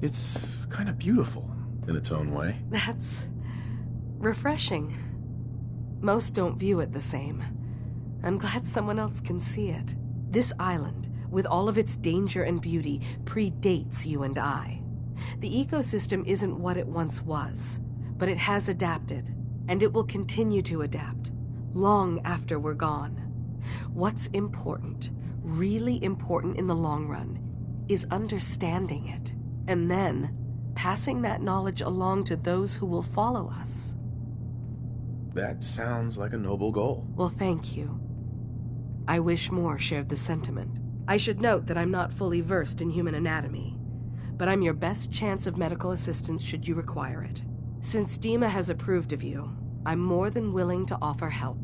It's kind of beautiful, in its own way.
That's refreshing. Most don't view it the same. I'm glad someone else can see it. This island, with all of its danger and beauty, predates you and I. The ecosystem isn't what it once was, but it has adapted, and it will continue to adapt, long after we're gone. What's important, really important in the long run, is understanding it, and then passing that knowledge along to those who will follow us.
That sounds like a noble goal.
Well, thank you. I wish more shared the sentiment. I should note that I'm not fully versed in human anatomy, but I'm your best chance of medical assistance should you require it. Since Dima has approved of you, I'm more than willing to offer help.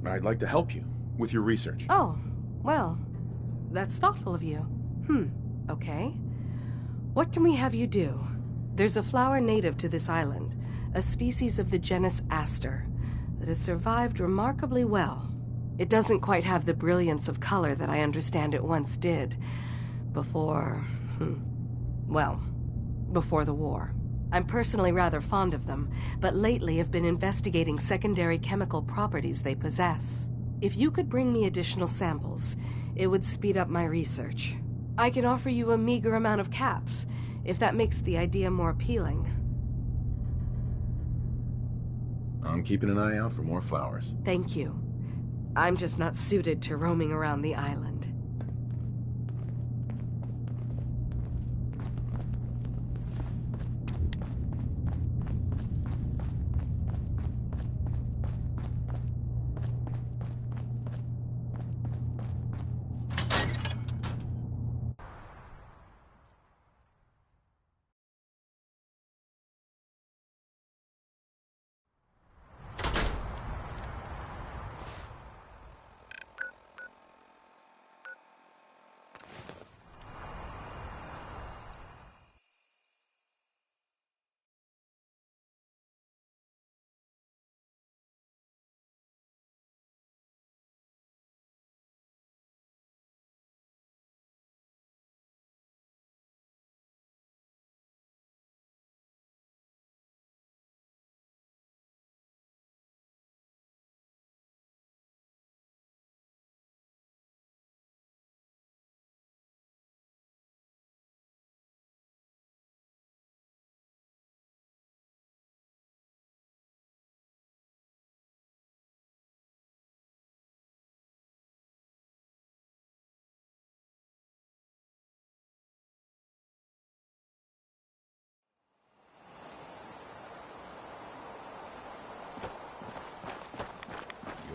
I'd like to help you with your research.
Oh, well, that's thoughtful of you. Okay. What can we have you do? There's a flower native to this island, a species of the genus Aster, that has survived remarkably well. It doesn't quite have the brilliance of color that I understand it once did. Before the war. I'm personally rather fond of them, but lately have been investigating secondary chemical properties they possess. If you could bring me additional samples, it would speed up my research. I can offer you a meager amount of caps, if that makes the idea more appealing.
I'm keeping an eye out for more flowers.
Thank you. I'm just not suited to roaming around the island.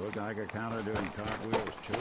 Your Geiger counter doing cartwheels too?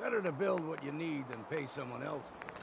Better to build what you need than pay someone else for it.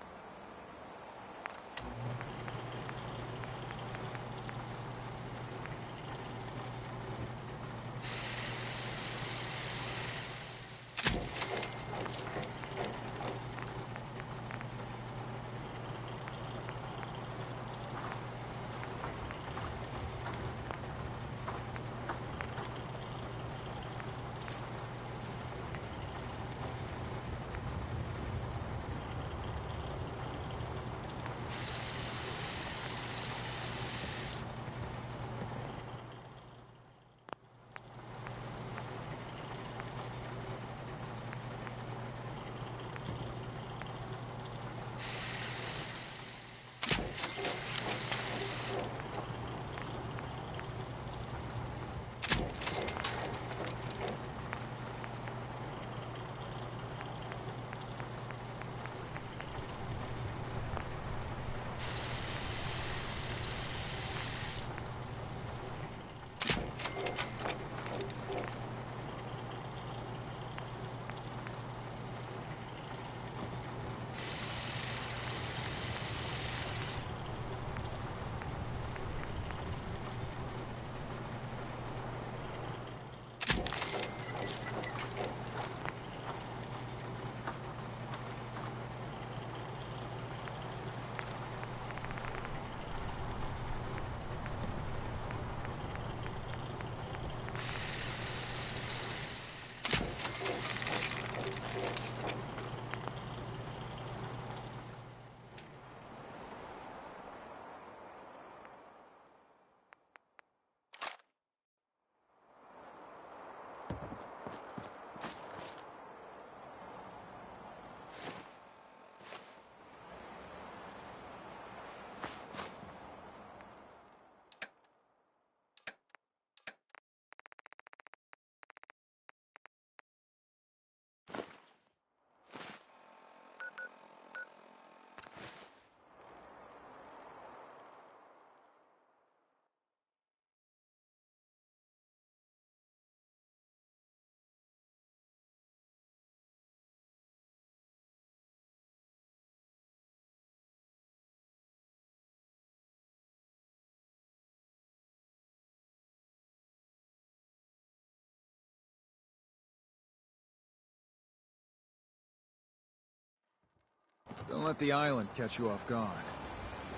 Don't let the island catch you off guard.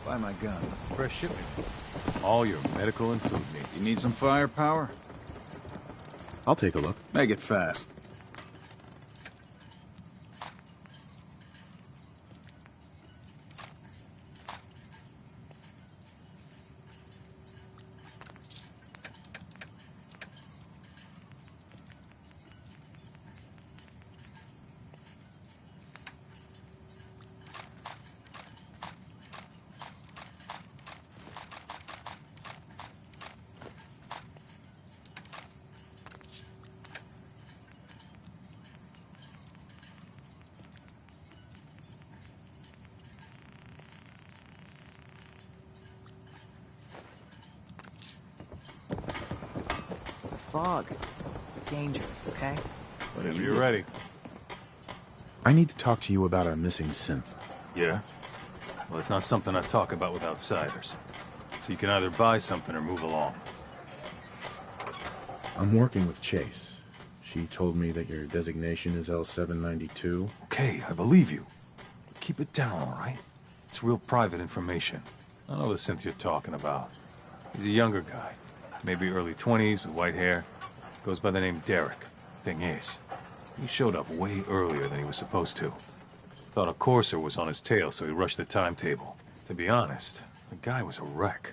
Buy my guns.
Fresh shipment. All your medical and food needs.
You need some firepower?
I'll take a look.
Make it fast.
Fog. It's dangerous, okay?
Whenever you're ready.
I need to talk to you about our missing synth.
Yeah? Well, it's not something I talk about with outsiders. So you can either buy something or move along.
I'm working with Chase. She told me that your designation is L792.
Okay, I believe you. Keep it down, all right? It's real private information. I know the synth you're talking about. He's a younger guy. Maybe early 20s with white hair. Goes by the name Derek. Thing is, he showed up way earlier than he was supposed to. Thought a courser was on his tail, so he rushed the timetable. To be honest, the guy was a wreck.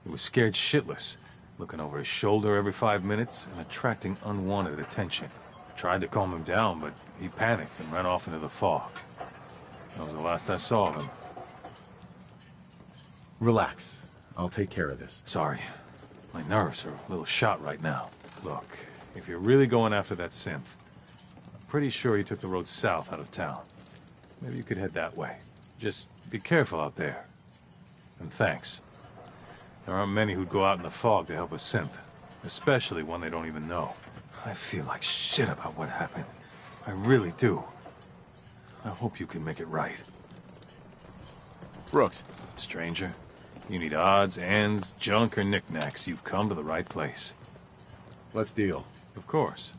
He was scared shitless, looking over his shoulder every 5 minutes and attracting unwanted attention. Tried to calm him down, but he panicked and ran off into the fog. That was the last I saw of him.
Relax. I'll take care of this.
Sorry. My nerves are a little shot right now. Look, if you're really going after that synth, I'm pretty sure he took the road south out of town. Maybe you could head that way. Just be careful out there. And thanks. There aren't many who'd go out in the fog to help a synth, especially one they don't even know. I feel like shit about what happened. I really do. I hope you can make it right.
Brooks.
Stranger, you need odds, ends, junk, or knickknacks, you've come to the right place.
Let's deal.
Of course.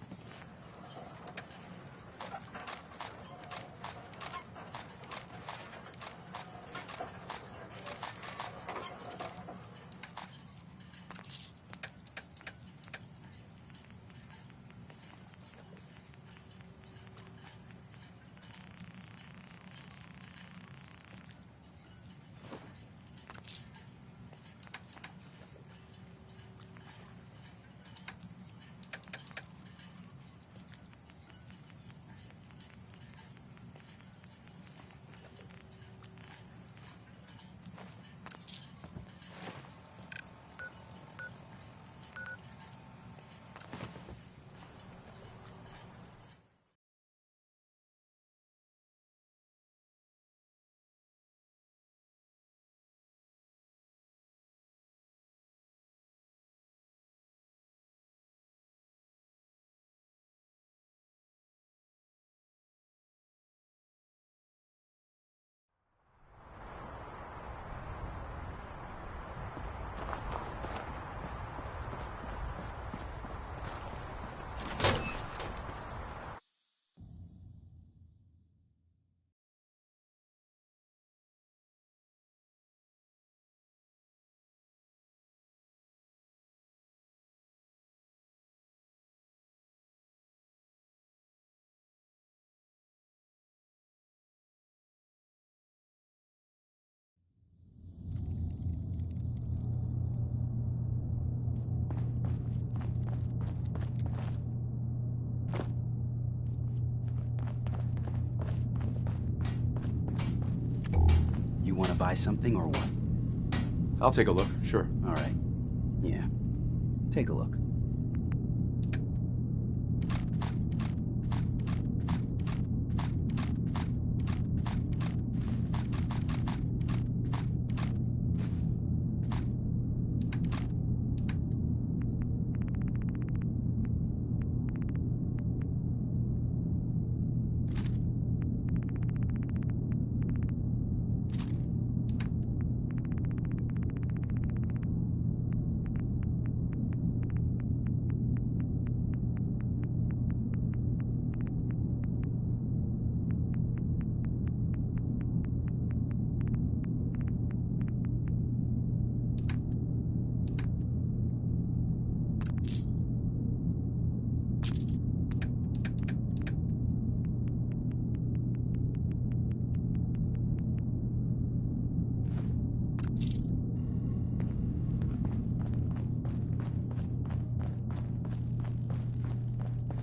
Want to buy something or what?
I'll take a look, sure.
All right. Yeah. Take a look.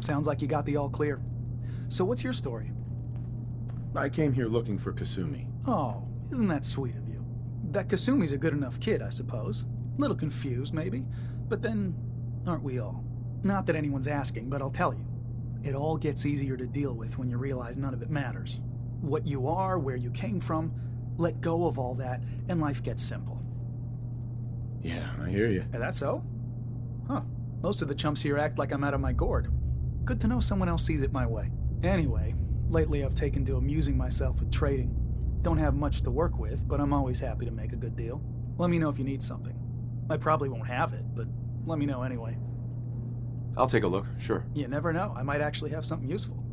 Sounds like you got the all clear. So what's your story?
I came here looking for Kasumi.
Oh, isn't that sweet of you? That Kasumi's a good enough kid, I suppose. Little confused, maybe. But then, aren't we all? Not that anyone's asking, but I'll tell you. It all gets easier to deal with when you realize none of it matters. What you are, where you came from, let go of all that, and life gets simple.
Yeah, I hear you.
Is that so? Huh. Most of the chumps here act like I'm out of my gourd. Good to know someone else sees it my way. Anyway, lately I've taken to amusing myself with trading. Don't have much to work with, but I'm always happy to make a good deal. Let me know if you need something. I probably won't have it, but let me know anyway.
I'll take a look, sure.
You never know. I might actually have something useful.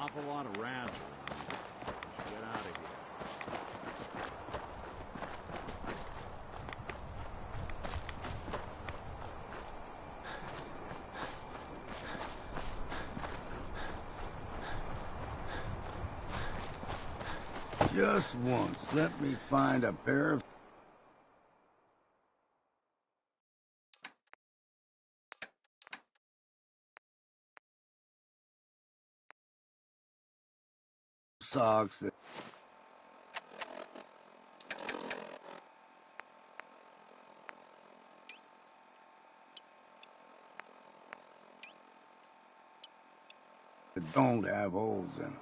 Awful lot of rats around. Get out of here.
Just once, let me find a pair of socks that don't have holes in them.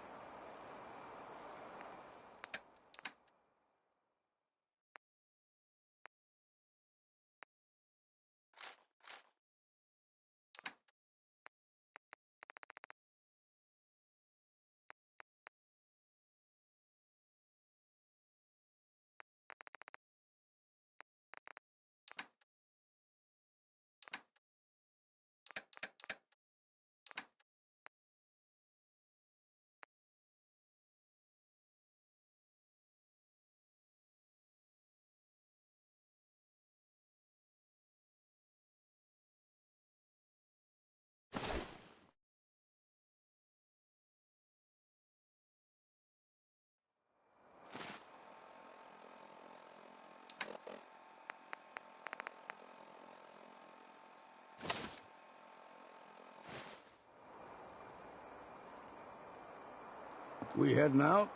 We heading out?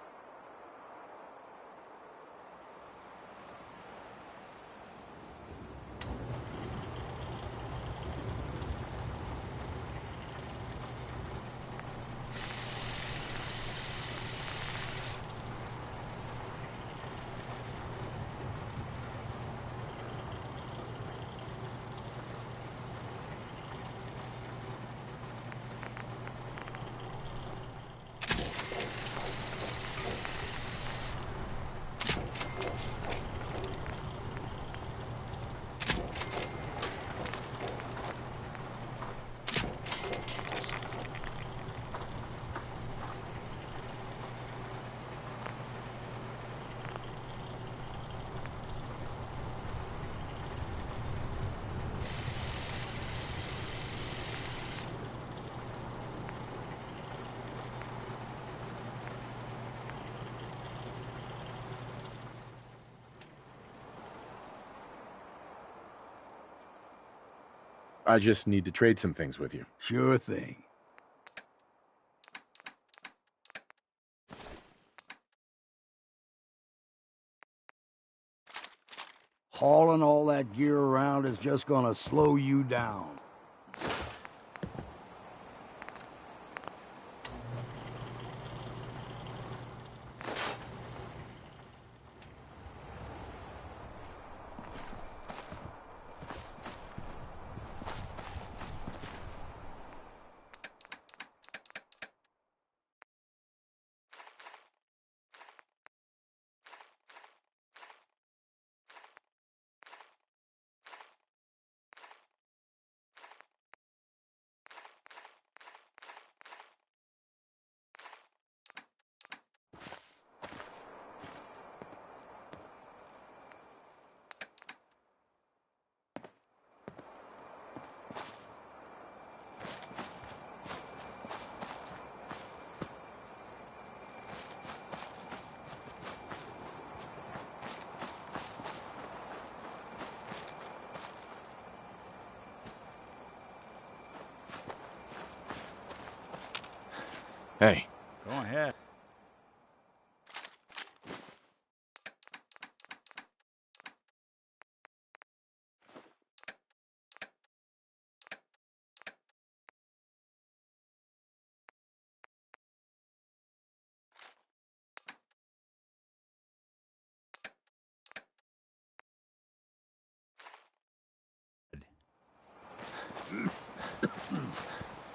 I just need to trade some things with you.
Sure thing. Hauling all that gear around is just gonna slow you down.
Hey.
Go ahead.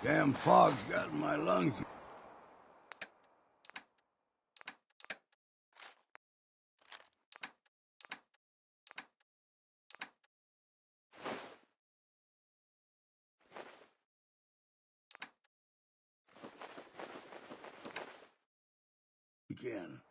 Damn fog's got in my lungs. Again.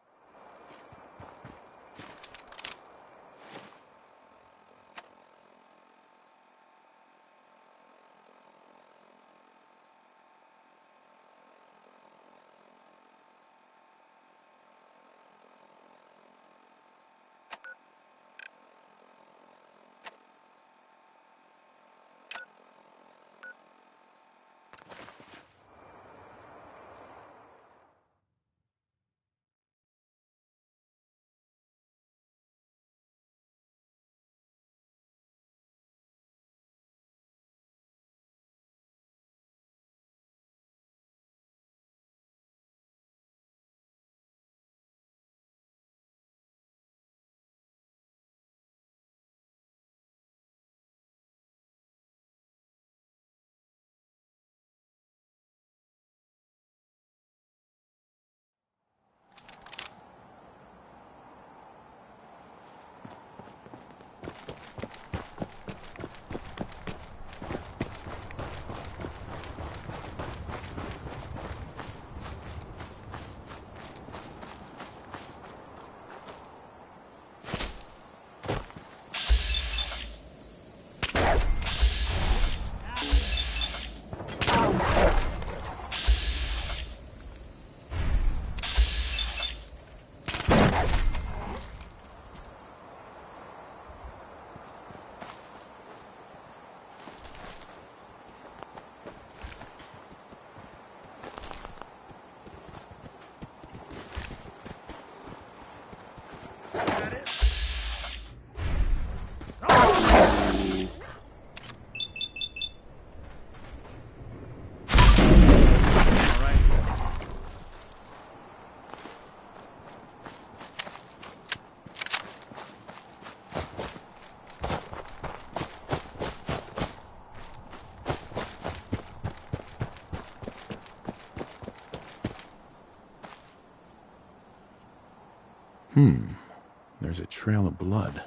There's a trail of blood.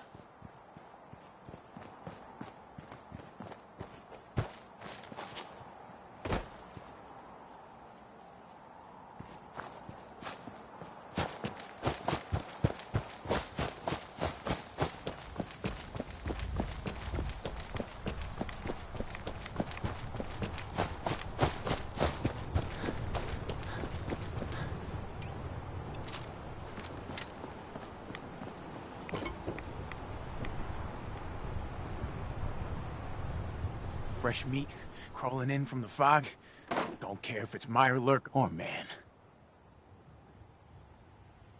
Fresh meat crawling in from the fog. Don't care if it's Mirelurk or man.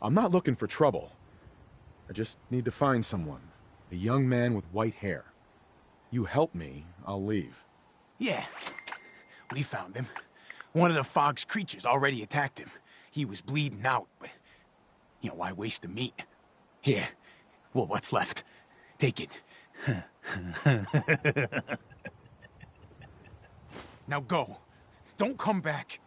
I'm not looking for trouble. I just need to find someone. A young man with white hair. You help me, I'll leave.
Yeah, we found him. One of the fog's creatures already attacked him. He was bleeding out, but... You know, why waste the meat? Here. Well, what's left? Take it. Now go. Don't come back.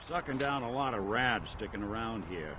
Sucking down a lot of rads sticking around here.